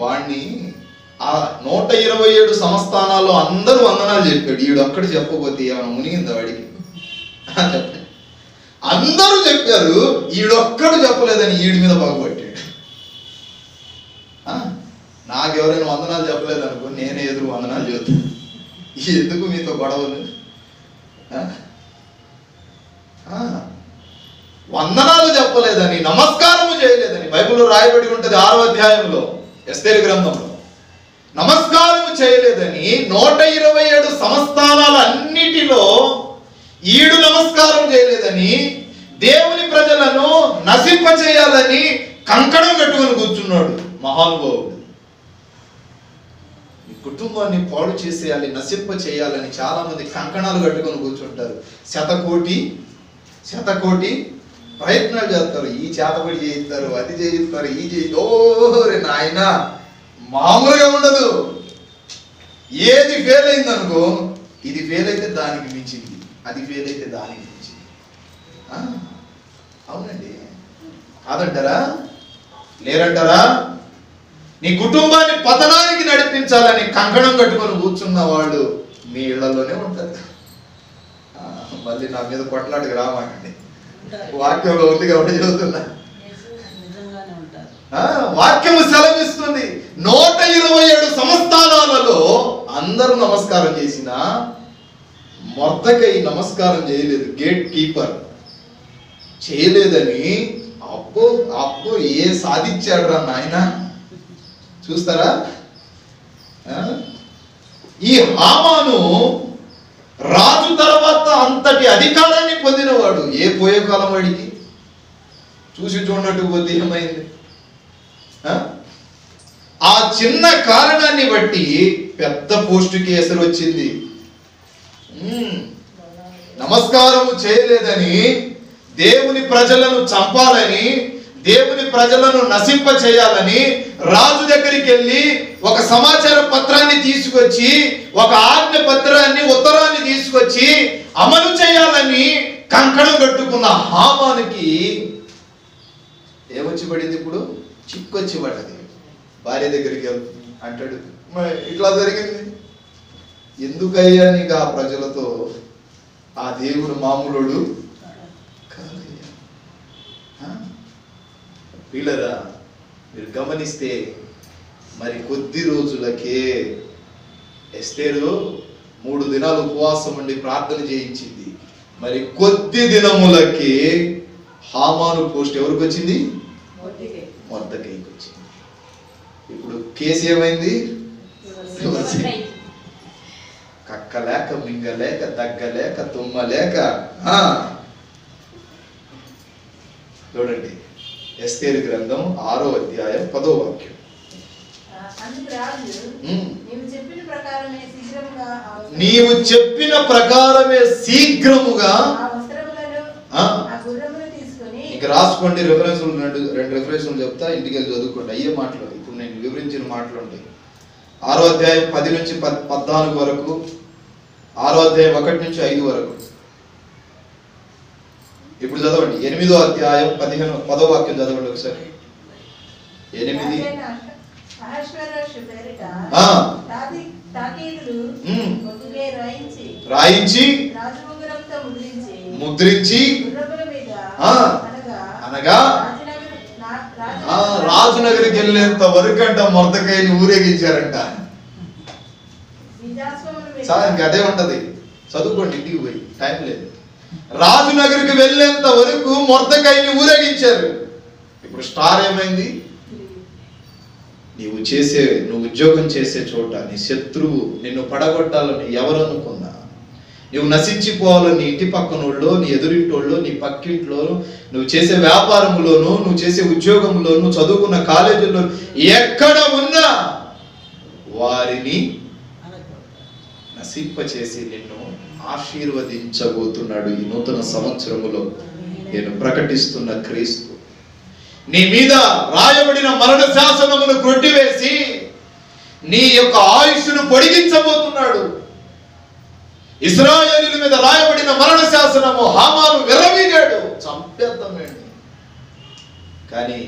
వాణ్ణి ఆ 127 సంస్థానాల్లో అందరూ వందనాలు చెప్పాడు. ఈడు ఒక్కడు చెప్పకపోతే ఏమైనా మునిగిందా వాడికి? చెప్పండి. అందరూ చెప్పారు, ఈడొక్కడు చెప్పలేదని ఈడి మీద బాగుపట్టాడు. నాకెవరైనా వందనాలు చెప్పలేదు అనుకో, నేనే ఎదురు వందనాలు చెబుతాను. ఎందుకు మీతో గొడవలు? వందనాలు చెప్పలేదని, నమస్కారము చేయలేదని బైబిల్లో రాయబడి ఉంటుంది 6వ అధ్యాయంలో ఎస్తేరు గ్రంథంలో. నమస్కారము చేయలేదని 127 సంస్థానాలన్నిటిలో ఈడు నమస్కారం చేయలేదని, దేవుని ప్రజలను నశింపచేయాలని కంకణం కట్టుకొని కూర్చున్నాడు మహానుభావుడు. ఈ కుటుంబాన్ని పాడు చేసేయాలి, నశింప చేయాలని చాలా మంది కంకణాలు కట్టుకొని కూర్చుంటారు. శతకోటి ప్రయత్నాలు చేస్తారు. ఈ చేతబడి చేయిస్తారు, అది చేయిస్తారు, ఓరే నాయన మామూలుగా ఉండదు. ఏది ఫెయిల్ అయిందనుకో, ఇది ఫెయిల్ అయితే దానికి మించింది, అది ఫెయిల్ అయితే దానికి మించింది. అవునండి, కాదంటారా? లేరంటారా? నీ కుటుంబాన్ని పతనానికి నడిపించాలని కంకణం కట్టుకొని కూర్చున్న వాళ్ళు మీ ఇళ్లలోనే ఉంటారు. మళ్ళీ నా మీద కొట్లాడికి రామాకండి, వాక్యంలో ఉంది కాబట్టి చదువుతున్నా. వాక్యము సెలవిస్తుంది, 127 సంస్థానాలలో అందరూ నమస్కారం చేసిన మొర్దెకై నమస్కారం చేయలేదు. గేట్ కీపర్ చేయలేదని అప్పు ఏ సాధించాడు రా నాయన. చూస్తారా? ఈ హామాను రాజు తర్వాత అంతటి అధికారాన్ని పొందినవాడు. ఏ పోయే కాలం వాడికి చూసి చూడనట్టు పోతే ఏమైంది? ఆ చిన్న కారణాన్ని బట్టి పెద్ద పోస్టుకి ఎసరు వచ్చింది. నమస్కారము చేయలేదని, దేవుని ప్రజలను చంపాలని, దేవుని ప్రజలను నశింప చేయాలని రాజు దగ్గరికి వెళ్ళి ఒక సమాచార పత్రాన్ని తీసుకొచ్చి, ఒక ఆజ్ఞ పత్రాన్ని, ఉత్తరాన్ని తీసుకొచ్చి అమలు చేయాలని కంకణం కట్టుకున్న హామానుకి ఏమొచ్చి పడింది? ఇప్పుడు చిక్కొచ్చి పడ్డది. భార్య దగ్గరికి వెళ్తుంది, అంటాడు ఇట్లా జరిగింది, ఎందుకయ్యా నీకు ఆ ప్రజలతో ఆ దేవుడు మామూలుడు కాదయ్యా. పిల్లరా, మీరు గమనిస్తే మరి కొద్ది రోజులకే ఎస్తేరు 3 దినాలు ఉపవాసం ఉండి ప్రార్థన చేయించింది. మరి కొద్ది దినములకి హామాను పోస్ట్ ఎవరికి వచ్చింది? మొర్దెకైకి వచ్చింది. ఇప్పుడు కేసు ఏమైంది? కక్కలేక, మింగలేక, దగ్గలేక, తుమ్మలేక. చూడండి, ఎస్తేరు గ్రంథం 6వ అధ్యాయం 10వ వాక్యం. నీవు చెప్పిన ప్రకారమే శీఘ్రముగా. ఇక రాసుకోండి, రెఫరెన్సులు 2 రెఫరెన్సులు చెప్తా, ఇంటికి వెళ్ళి చదువుకోండి. అయ్యే మాటలు ఇప్పుడు నేను వివరించిన మాటలు ఉంటాయి. 6వ అధ్యాయం 10 నుంచి 14 వరకు, 6వ అధ్యాయం 1 నుంచి 5 వరకు. ఇప్పుడు చదవండి 8వ అధ్యాయం 10వ వాక్యం చదవండి ఒకసారి. 8 రాయించి ముద్రించి అనగా రాజునగరికి వెళ్ళేంత వరకు అంట మొర్దెకైని ఊరేగించారంట. ఇంకా అదే ఉంటది, చదువుకోండి ఇంటికి పోయి, టైం లేదు. రాజునగరికి వెళ్ళేంత వరకు మొర్దెకైని ఊరేగించారు. ఇప్పుడు స్టార్ ఏమైంది? నువ్వు ఉద్యోగం చేసే చోట నీ శత్రువు నిన్ను పడగొట్టాలని ఎవరు అనుకున్నా, నువ్వు నశించిపోవాలని నీ ఇంటి పక్కనోళ్ళు, నీ ఎదురింటోళ్ళు, నీ పక్కింట్లో, నువ్వు చేసే వ్యాపారంలోను, నువ్వు చేసే ఉద్యోగంలోను, చదువుకున్న కాలేజీలో ఎక్కడ ఉన్నా వారిని నశింపచేసి నిన్ను ఆశీర్వదించబోతున్నాడు. ఈ నూతన సంవత్సరములో నేను ప్రకటిస్తున్న క్రీస్తు నీ మీద రాయబడిన మరణ శాసనమును కొట్టివేసి నీ యొక్క ఆయుష్ను పొడిగించబోతున్నాడు. ఇశ్రాయేలీయుల మీద రాయబడిన మరణ శాసనము హామాను విర్రవీగాడు, చంపేద్దామేంటి. కానీ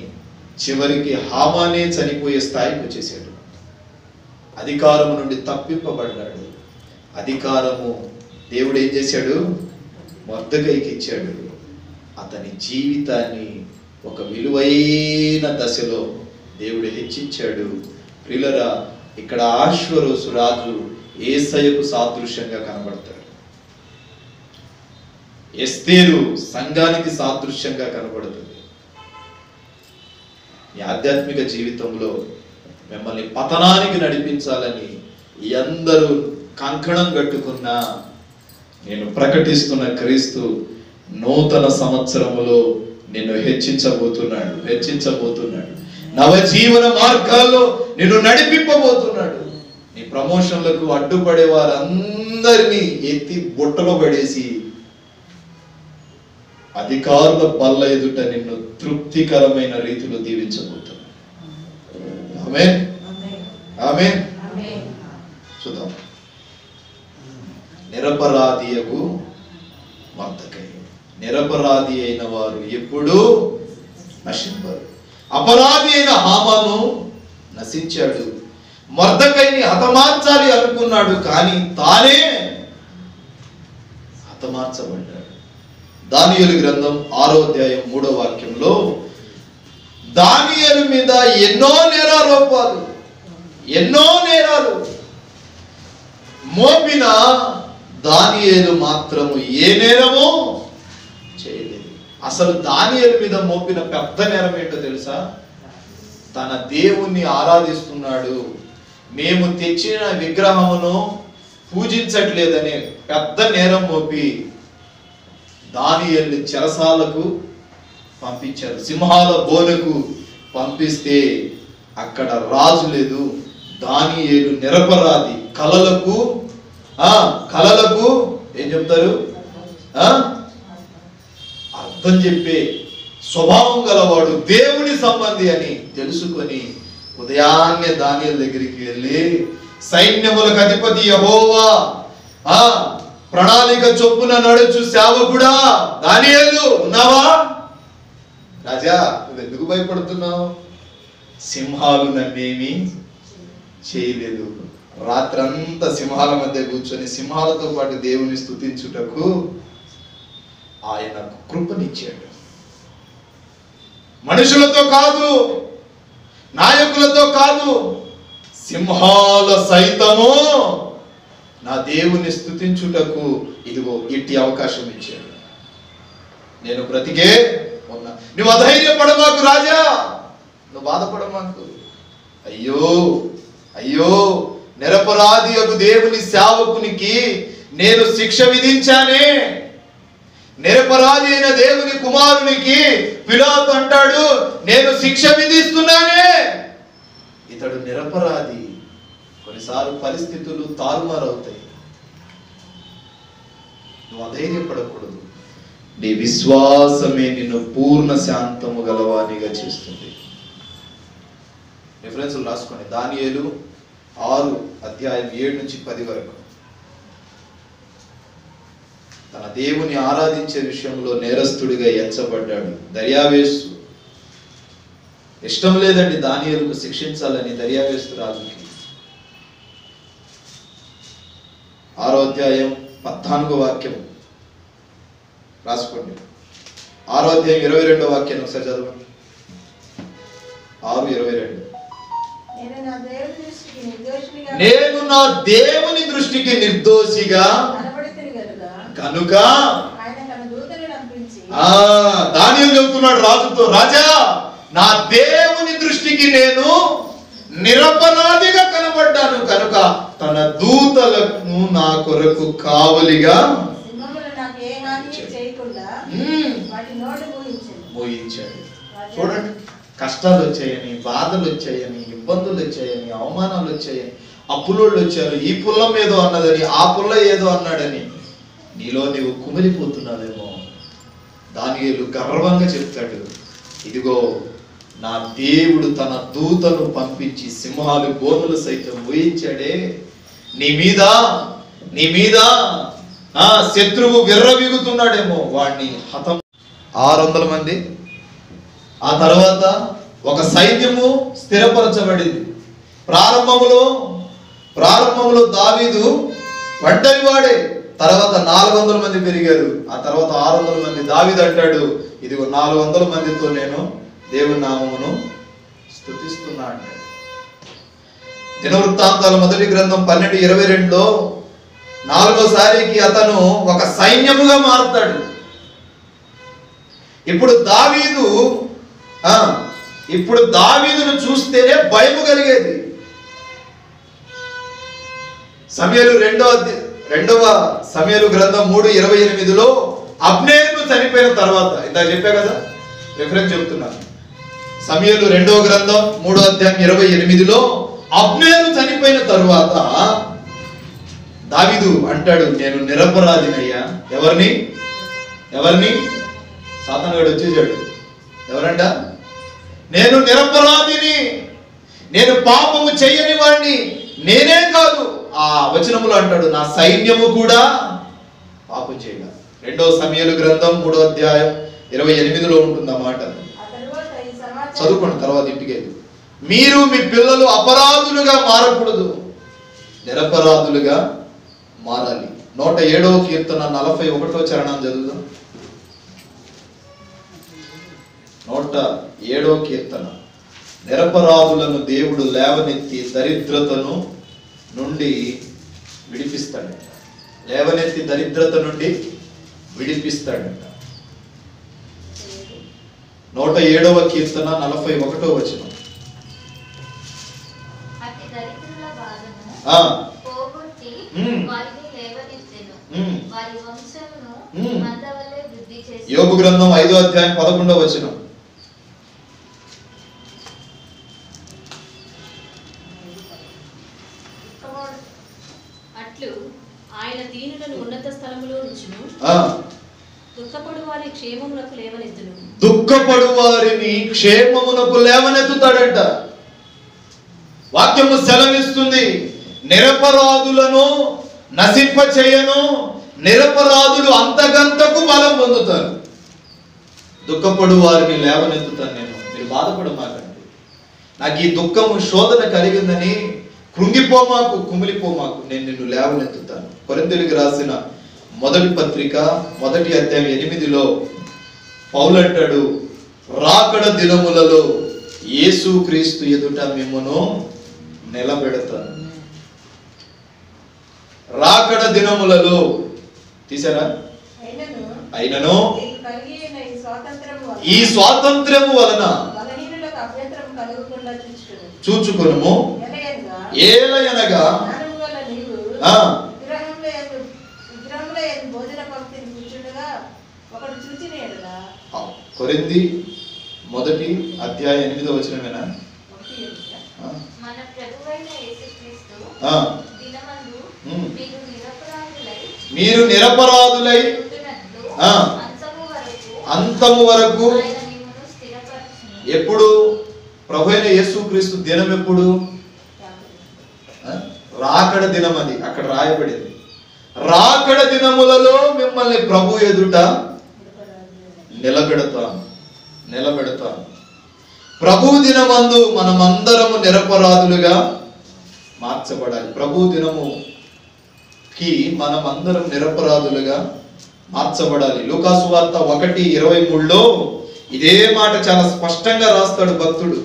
చివరికి హామానే చనిపోయే స్థాయికి వచ్చేసాడు. అధికారము నుండి తప్పింపబడ్డాడు. అధికారము దేవుడు ఏం చేశాడు? మొర్దెకైకి ఇచ్చాడు. అతని జీవితాన్ని ఒక విలువైన దశలో దేవుడు హెచ్చించాడు. ప్రియులరా, ఇక్కడ ఆశ్వరోసు రాజు యేసయ్యకు సాదృశ్యంగా కనబడతాడు. ఎస్తేరు సంఘానికి సాదృశ్యంగా కనబడుతుంది. ఈ ఆధ్యాత్మిక జీవితంలో మిమ్మల్ని పతనానికి నడిపించాలని ఎందరూ కంకణం కట్టుకున్నా, నేను ప్రకటిస్తున్న క్రీస్తు నూతన సంవత్సరములో నిన్ను హెచ్చించబోతున్నాడు. నవజీవన మార్గాల్లో నిన్ను నడిపింపబోతున్నాడు. నీ ప్రమోషన్లకు అడ్డుపడే వారందరినీ ఎత్తి బుట్టలో పడేసి అధికారుల బల్ల ఎదుట నిన్ను తృప్తికరమైన రీతిలో దీవించబోతున్నాడు. ఆమేన్, ఆమేన్. చూద్దాం. నిరపరాధియగు మొర్దెకై, నిరపరాధి అయిన వారు ఎప్పుడూ నశింపరు. అపరాధి అయిన హామాను నశించాడు. మొర్దెకైని హతమార్చాలి అనుకున్నాడు, కానీ తానే హతమార్చబడ్డాడు. దానియేలు గ్రంథం 6వ అధ్యాయం 3వ వాక్యంలో దానియేలు మీద ఎన్నో నేరాలు మోపిన దానియేలు మాత్రము ఏ నేరము చేయలేదు. అసలు దానియేలు మీద మోపిన పెద్ద నేరం ఏంటో తెలుసా? తన దేవుణ్ణి ఆరాధిస్తున్నాడు, మేము తెచ్చిన విగ్రహమును పూజించట్లేదనే పెద్ద నేరం మోపి దానియేలుని చెరసాలకు పంపించారు. సింహాల బోనకు పంపిస్తే అక్కడ రాజు లేదు, దానియేలు నిరపరాధి. కలలకు ఏం చెప్తారు? అర్థం చెప్పే స్వభావం గలవాడు, దేవుని సంబంధి అని తెలుసుకొని ఉదయాన్నే దానియేలు దగ్గరికి వెళ్ళి, సైన్యములకు అధిపతి యెహోవా, ప్రణాళిక చొప్పున నడుచు సేవకుడా దానియేలు ఉన్నావా? రాజా, నువ్వు ఎందుకు భయపడుతున్నావు? సింహాలు నన్నేమి చేయలేదు. రాత్రంతా సింహాల మధ్య కూర్చొని సింహాలతో పాటు దేవుని స్తుతించుటకు ఆయన కృపనిచ్చాడు. మనుషులతో కాదు, నాయకులతో కాదు, సింహాల సైతము నా దేవుని స్తుతించుటకు ఇదిగో ఇట్టి అవకాశం ఇచ్చాడు. నేను బ్రతికే ఉన్నా. నువ్వు అధైర్యపడమాకు రాజా, నువ్వు బాధపడమాకు. అయ్యో అయ్యో, నిరపరాధి యొక్క దేవుని సేవకునికి నేను శిక్ష విధించానే. నిరపరాధి అయిన దేవుని కుమారునికి పిలాతు అంటాడు, నేను శిక్ష విధిస్తున్నానే. ఇతడు నిరపరాధి. కొన్నిసార్లు పరిస్థితులు తారుమారవుతాయి. నువ్వు అధైర్యపడకూడదు. నీ విశ్వాసమే నిన్ను పూర్ణ శాంతము గలవానిగా చేస్తుంది. రిఫరెన్స్లు రాసుకోండి. దానియేలు 6:7-10 వరకు. తన దేవుని ఆరాధించే విషయంలో నేరస్తుడిగా ఎంచబడ్డాడు. దర్యావేసు ఇష్టం లేదండి దానియేలుకు శిక్షించాలని దర్యావేసు రాజుకి. 6:14 రాసుకోండి. 6:22 ఒకసారి చదవండి. 6:22. నేను నా దేవుని దృష్టికి నిర్దోషిగా కనుక దానియేలు చెబుతున్నాడు రాజుతో, రాజా నా దేవుని దృష్టికి నేను నిరపరాధిగా కనబడ్డాను కనుక తన దూతలను నా కొరకు కావలిగా మోయించాడు. చూడండి, కష్టాలు వచ్చాయని, బాధలు వచ్చాయని, ఇబ్బందులు వచ్చాయని, అవమానాలు వచ్చాయని, అప్పులోళ్ళు వచ్చారు, ఈ పుల్లం ఏదో అన్నదని, ఆ పుల్ల ఏదో అన్నాడని నీలో నీవు కుమిలిపోతున్నావేమో. దానియేలు గర్వంగా చెప్తాడు, ఇదిగో నా దేవుడు తన దూతను పంపించి సింహాలు గోనులు సైతం మోయించాడే. నీ మీద శత్రువు విర్రవీగుతున్నాడేమో, వాడిని హతం. 600 మంది. ఆ తర్వాత ఒక సైన్యము స్థిరపరచబడింది. ప్రారంభంలో దావీదు ఒంటరి వాడే. తర్వాత 400 మంది పెరిగారు. ఆ తర్వాత 600 మంది. దావీదు అంటాడు, ఇదిగో 400 మందితో నేను దేవుని నామమును స్తుతిస్తున్నా అంటాడు. దినవృత్తాంతాల 1వ గ్రంథం 12:22లో 4వసారికి అతను ఒక సైన్యముగా మారుతాడు. ఇప్పుడు దావీదును చూస్తేనే భయము కలిగేది. సమూయేలు 2వ సమూయేలు గ్రంథం 3:28లో అబ్నేరు చనిపోయిన తర్వాత, ఇందాక చెప్పా కదా, రిఫరెన్స్ చెప్తున్నాను. సమూయేలు 2వ గ్రంథం 3:28లో అబ్నేరు చనిపోయిన తరువాత దావీదు అంటాడు, నేను నిరపరాధినయ్యా. ఎవరిని సాతానుగాడు వచ్చేసాడు. ఎవరంట? నేను నిరపరాధిని, నేను పాపము చేయని వాడిని. నేనే కాదు, ఆ వచనములో అంటాడు, నా సైన్యము కూడా పాపం చేయగా. 2వ సమూయేలు గ్రంథం 3:28లో ఉంటుంది ఆ మాట. చదువుకోండి తర్వాత ఇంటికి. మీరు మీ పిల్లలు అపరాధులుగా మారకూడదు, నిరపరాధులుగా మారాలి. 107వ కీర్తన 41వ చరణం చదువుదాం. 107వ కీర్తన. నిరపరాధులను దేవుడు లేవనెత్తి దరిద్రతను నుండి విడిపిస్తాడంట. 107వ కీర్తన 41వ వచనం. యోబు గ్రంథం 5వ అధ్యాయం 11వ వచనం. అట్లు ఆయన దీనులను ఉన్నత స్థలములో నుంచును, దుఃఖపడు వారి క్షేమమునకు లేవనెత్తును. దుఃఖపడు వారిని క్షేమమునకు లేవనెత్తుతాడంట. వాక్యము సెలవిస్తుంది, నిరపరాధులను నశింప చేయను, నిరపరాధులు అంతకంతకు బలం పొందుతారు. దుఃఖపడు వారిని లేవనెత్తుతాను నేను. మీరు బాధపడమాకండి. నాకు ఈ దుఃఖము శోధన కలిగిందని కృంగిపోమాకు, కుమిలిపోమాకు, నేను నిన్ను లేవనెత్తుతాను. కొరింథీయులకు రాసిన మొదటి పత్రిక 1వ అధ్యాయం 8లో పౌలు అంటాడు, రాకడ దినములలో యేసుక్రీస్తు ఎదుట మిమ్మును నిలబెడతాను. రాకడ దినములలో తీసారా? అయినను ఈ స్వాతంత్రము వలన చూచుకొనుము, ఏలయనగా కొరింథీ 1వ అధ్యాయం 8వ వచనమేనా? మీరు నిరపరాధులై అంతము వరకు. ఎప్పుడు? ప్రభు అయిన యేసుక్రీస్తు దినం ఎప్పుడు? రాకడ దినం. అది అక్కడ రాయబడింది. రాకడ దినములలో మిమ్మల్ని ప్రభు ఎదుట నిలబెడతాను. ప్రభు దినమందు మనమందరము నిరపరాధులుగా మార్చబడాలి. ప్రభు దినముకి మనమందరం నిరపరాధులుగా మార్చబడాలి. లూకాసు వార్త 1:23లో ఇదే మాట చాలా స్పష్టంగా రాస్తాడు భక్తుడు.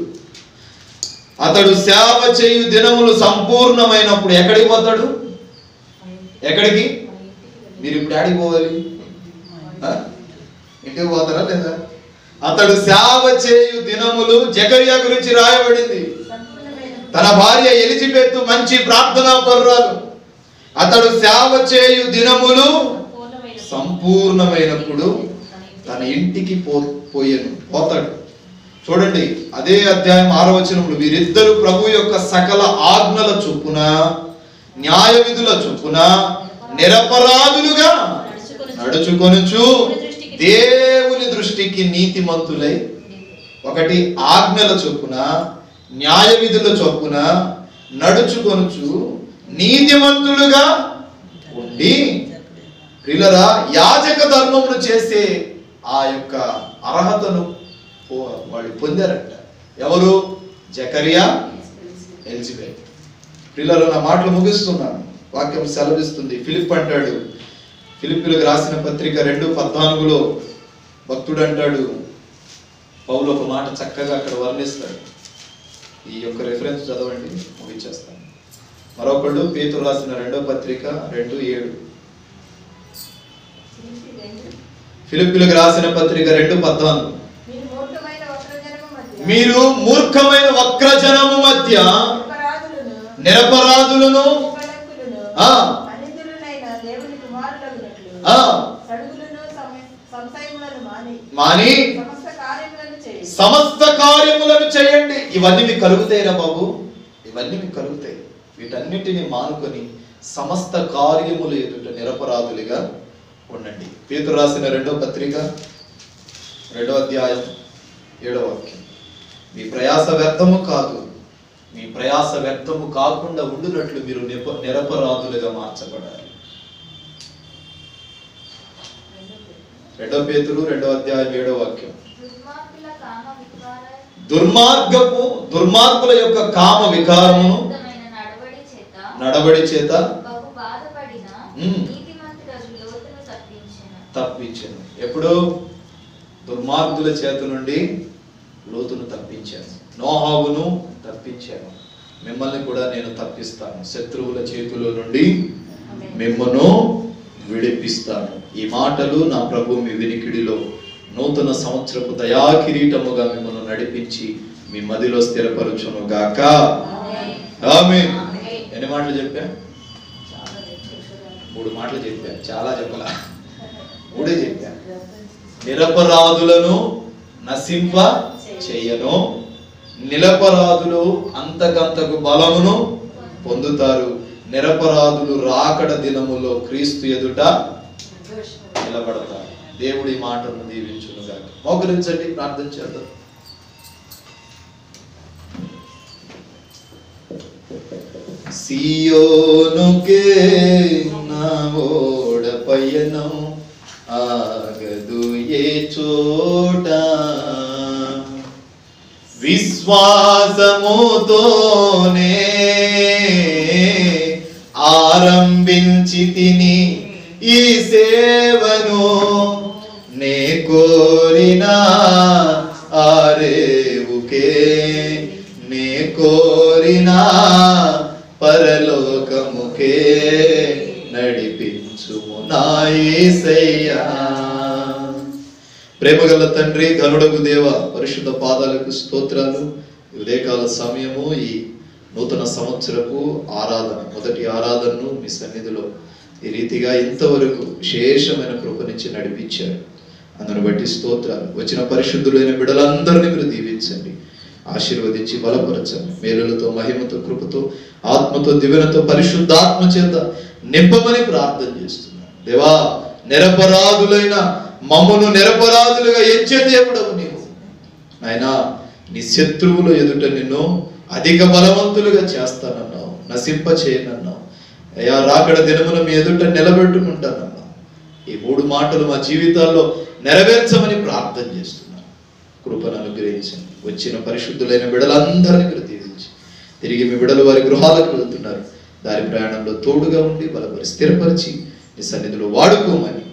అతడు సేవ చేయు దినములు సంపూర్ణమైనప్పుడు ఎక్కడికి పోతాడు? ఎక్కడికి? మీరు ఇప్పుడు ఆడికి పోవాలి? ఇంటికి పోతారా లేదా? అతడు సేవ చేయు దినములు, జకరియా గురించి రాయబడింది. తన భార్య ఎలిజబెత్ మంచి ప్రార్థనా పరురాలు. అతడు సేవ చేయు దినములు సంపూర్ణమైనప్పుడు తన ఇంటికి పోతాడు. చూడండి, అదే అధ్యాయం 6వ వచనంలో వీరిద్దరూ ప్రభు యొక్క సకల ఆజ్ఞల చొప్పున, న్యాయ విధుల చొప్పున నిరపరాధులుగా నడుచుకొనుచు దేవుని దృష్టికి నీతిమంతులై. ఒకటి ఆజ్ఞల చొప్పున, న్యాయ విధుల చొప్పున నడుచుకొనుచు నీతిమంతులుగా ఉండి, ప్రియులారా, యాజక ధర్మమును చేసే ఆ యొక్క అర్హతను వాళ్ళు పొందారంట. ఎవరు? జకరియా, ఎలిజబెత్. ప్రియులారా, నా మాటలు ముగిస్తున్నాను. వాక్యం సెలవిస్తుంది. ఫిలిప్ అంటాడు, ఫిలిప్పీలకు రాసిన పత్రిక 2:14లో భక్తుడు అంటాడు, పౌలు ఒక మాట చక్కగా అక్కడ వర్ణిస్తాడు. ఈ యొక్క రెఫరెన్స్ చదవండి, ముగించేస్తాను. మరొకళ్ళు పేతురు రాసిన 2వ పత్రిక 2:7. ఫిలిప్పీలకు రాసిన పత్రిక 2:14. మీరు మూర్ఖమైన వక్రజనము మధ్య నిరపరాధులను మాని సమస్త కార్యములను చేయండి. ఇవన్నీ మీకు కలుగుతాయిరా బాబు, ఇవన్నీ మీకు కలుగుతాయి. వీటన్నిటిని మానుకొని సమస్త కార్యములు ఎదుట నిరపరాధులుగా ఉండండి. పేతురు రాసిన 2వ పత్రిక 2వ అధ్యాయం 7వ వాక్యం. మీ ప్రయాస వ్యర్థము కాదు, మీ ప్రయాస వ్యర్థము కాకుండా ఉండునట్లు మీరు నిరపరాధులుగా మార్చబడాలి. 2 పేతురు 2వ అధ్యాయం 7వ వాక్యం. దుర్మార్గుల యొక్క కామ వికారమును నడవడి చేత తప్పించాను. ఎప్పుడు? దుర్మార్గుల చేత నుండి లోతును తప్పించాను, నోహావును తప్పించాను. మిమ్మల్ని కూడా నేను తప్పిస్తాను. శత్రువుల చేతుల నుండి మిమ్మను విడిపిస్తాను. ఈ మాటలు నా ప్రభు మీ వినికిడిలో నూతన సంవత్సరపు దయా కిరీటముగా మిమ్మల్ని నడిపించి మీ మదిలో స్థిరపరచును గాక. ఆమేన్. ఎన్ని మాటలు చెప్పా? 3 మాటలు చెప్పా, చాలా చెప్పలా, 3 చెప్పా. నిరపరాధులను నశింప చేయను, నిరపరాధులు అంతకంతకు బలమును పొందుతారు, నిరపరాధులు రాకడ దినములో క్రీస్తు ఎదుట నిలబడతారు. దేవుడి మాటను దీవించును గాక. మోకరించండి, ప్రార్థన చేద్దాం. సియోనుకే నా ఓడ పయనం ఆగదు ఏ చోట, విశ్వాసముతోనే ఆరంభించి తిని ఈ సేవను, నే కోరిన ఆరేవుకే, నే కోరిన పరలోకముకే నడిపించుము నా యేసయ్యా. ప్రేమగల తండ్రి, ఘనుడగు దేవ, పరిశుద్ధ పాదాలకు స్తోత్రాలు. ఉదయకాల సమయము ఈ నూతన సంవత్సరపు ఆరాధన, మొదటి ఆరాధనను మీ సన్నిధిలో ఈ రీతిగా ఇంతవరకు విశేషమైన కృపనిచ్చి నడిపించారు. అందును బట్టి స్తోత్రాలు. వచ్చిన పరిశుద్ధులైన బిడ్డలందరినీ మీరు దీవించండి, ఆశీర్వదించి బలపరచండి. మేలులతో, మహిమతో, కృపతో, ఆత్మతో, దివ్యనతో, పరిశుద్ధాత్మ చేత నింపమని ప్రార్థన చేస్తున్నాను. దేవా, నిరపరాధులైన మమ్మను నిరపరాధులుగా ఎంచే దేవుడవు నీవు. నాయనా, నీ శత్రువుల ఎదుట నిన్ను అధిక బలవంతులుగా చేస్తానన్నావు, నశింప చేయనన్నావు. అయ్యా, రాకడ దినమున మీ ఎదుట నిలబెట్టుకుంటానన్నావు. ఈ 3 మాటలు మా జీవితాల్లో నెరవేర్చమని ప్రార్థన చేస్తున్నాను. కృపను అనుగ్రహించండి. వచ్చిన పరిశుద్ధులైన బిడలందరినీ మీరు దీవించి తిరిగి మీ బిడలు వారి గృహాలకు వెళ్తున్నారు. దారి ప్రయాణంలో తోడుగా ఉండి బలపరి స్థిరపరిచి నీ సన్నిధిలో వాడుకోమని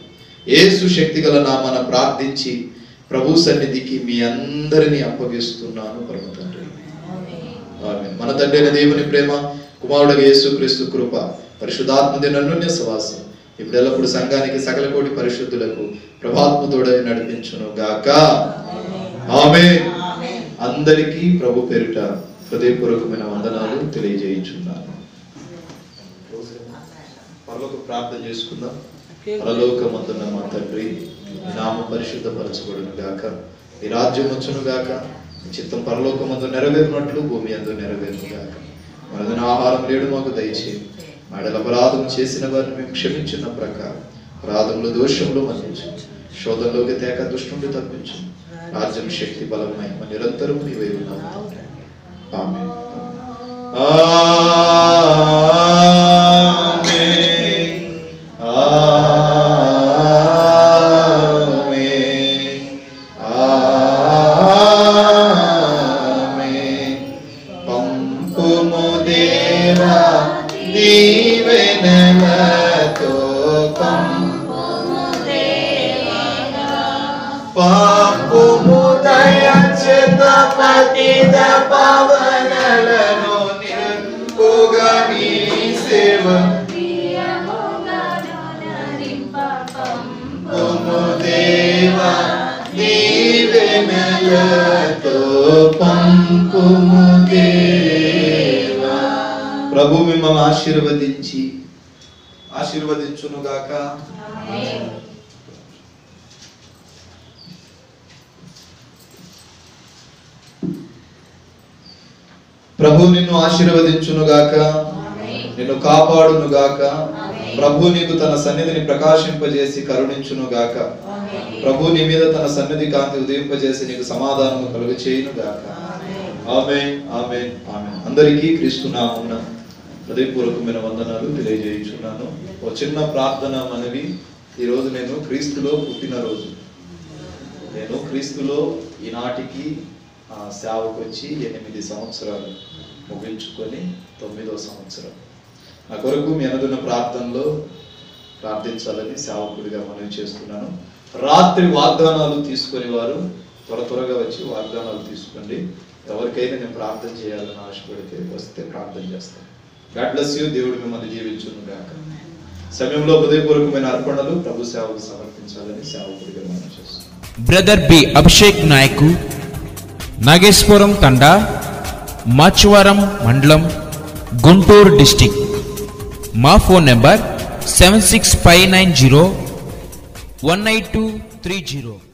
యేసు శక్తిగల నామాన ప్రార్థించి ప్రభు సన్నిధికి మీ అందరినీ అప్పగిస్తున్నాను పరమ తండ్రి. ఆమేన్. మన తండ్రి అయిన దేవుని ప్రేమ, కుమారుడు యేసుక్రీస్తు కృప, పరిశుద్ధాత్మది అన్యోన్య సహవాసం ఇప్పుడు ఎల్లప్పుడు సంఘానికి సకల కోటి పరిశుద్ధులకు ప్రభాత్మతోడై నడిపించును గాక. ఆమేన్. అందరికీ ప్రభు పేరిట హృదయపూర్వకమైన వందనాలు తెలియజేయుచున్నాను. పరలోక ప్రార్థన చేసుకుందాం. పరలోకమందున్న మా తండ్రి, నీ నామం పరిశుద్ధపరచబడును గాక, నీ రాజ్యం వచ్చును గాక, నీ చిత్తం పరలోకమందు నెరవేరునట్లు భూమి యందు నెరవేరును గాక. మనదిన ఆహారం నేడు మాకు దయచేయండి. మా యెడల అపరాధం చేసిన వారిని మేము క్షమించిన ప్రకారం అపరాధములు, దోషములు మన్నించు. శోధనలోకి తేక దుష్టుని తప్పించు. రాజ్యం, శక్తి, బలం, మహిమ నిరంతరము నీవై ఉన్నావు. ఆమేన్. పవనలను నింపుగా నీ సేవ దేవా, దీవెనలతో పంపుము దేవా. ప్రభు మిమ్మల్ని ఆశీర్వదించునుగాక. ప్రభు నిన్ను ఆశీర్వదించునుగాక, నిన్ను కాపాడునుగాక. ప్రభు నీకు తన సన్నిధిని ప్రకాశింపజేసి కరుణించునుగాక. ప్రభు నీ మీద తన సన్నిధి కాంతి ఉదయింపజేసి నీకు సమాధానము కలుగ చేయునుగాక. ఆమేన్, ఆమేన్, ఆమేన్. అందరికీ క్రీస్తు నామమున హృదయపూర్వకమైన వందనాలు తెలియజేయుచున్నాను. ఒక చిన్న ప్రార్థన మనవి. ఈరోజు నేను క్రీస్తులో పుట్టినరోజు. నేను క్రీస్తులో ఈనాటికి సేవకు వచ్చి 8 సంవత్సరాలు ముగించుకొని 9వ సంవత్సరం. నా కొరకు మీ అనుదిన ప్రార్థనలో ప్రార్థించాలని సేవకుడిగా మనవి చేస్తున్నాను. రాత్రి వాగ్దానాలు తీసుకొని వారు త్వరగా వచ్చి వాగ్దానాలు తీసుకోండి. ఎవరికైనా నేను ప్రార్థన చేయాలని ఆశపడితే వస్తే ప్రార్థన చేస్తాను. God bless you. దేవుడు మిమ్మల్ని దీవించును గాక. సమయంలో హృదయపూర్వకమైన అర్పణలు ప్రభు సేవకు సమర్పించాలని సేవకుడిగా మనవి చేస్తున్నాను. బ్రదర్ బి అభిషేక్ నాయకు, నాగేశ్వరం తండా, మాచువరం మండలం, గుంటూరు డిస్టిక్. మా ఫోన్ నెంబర్ 7659018230.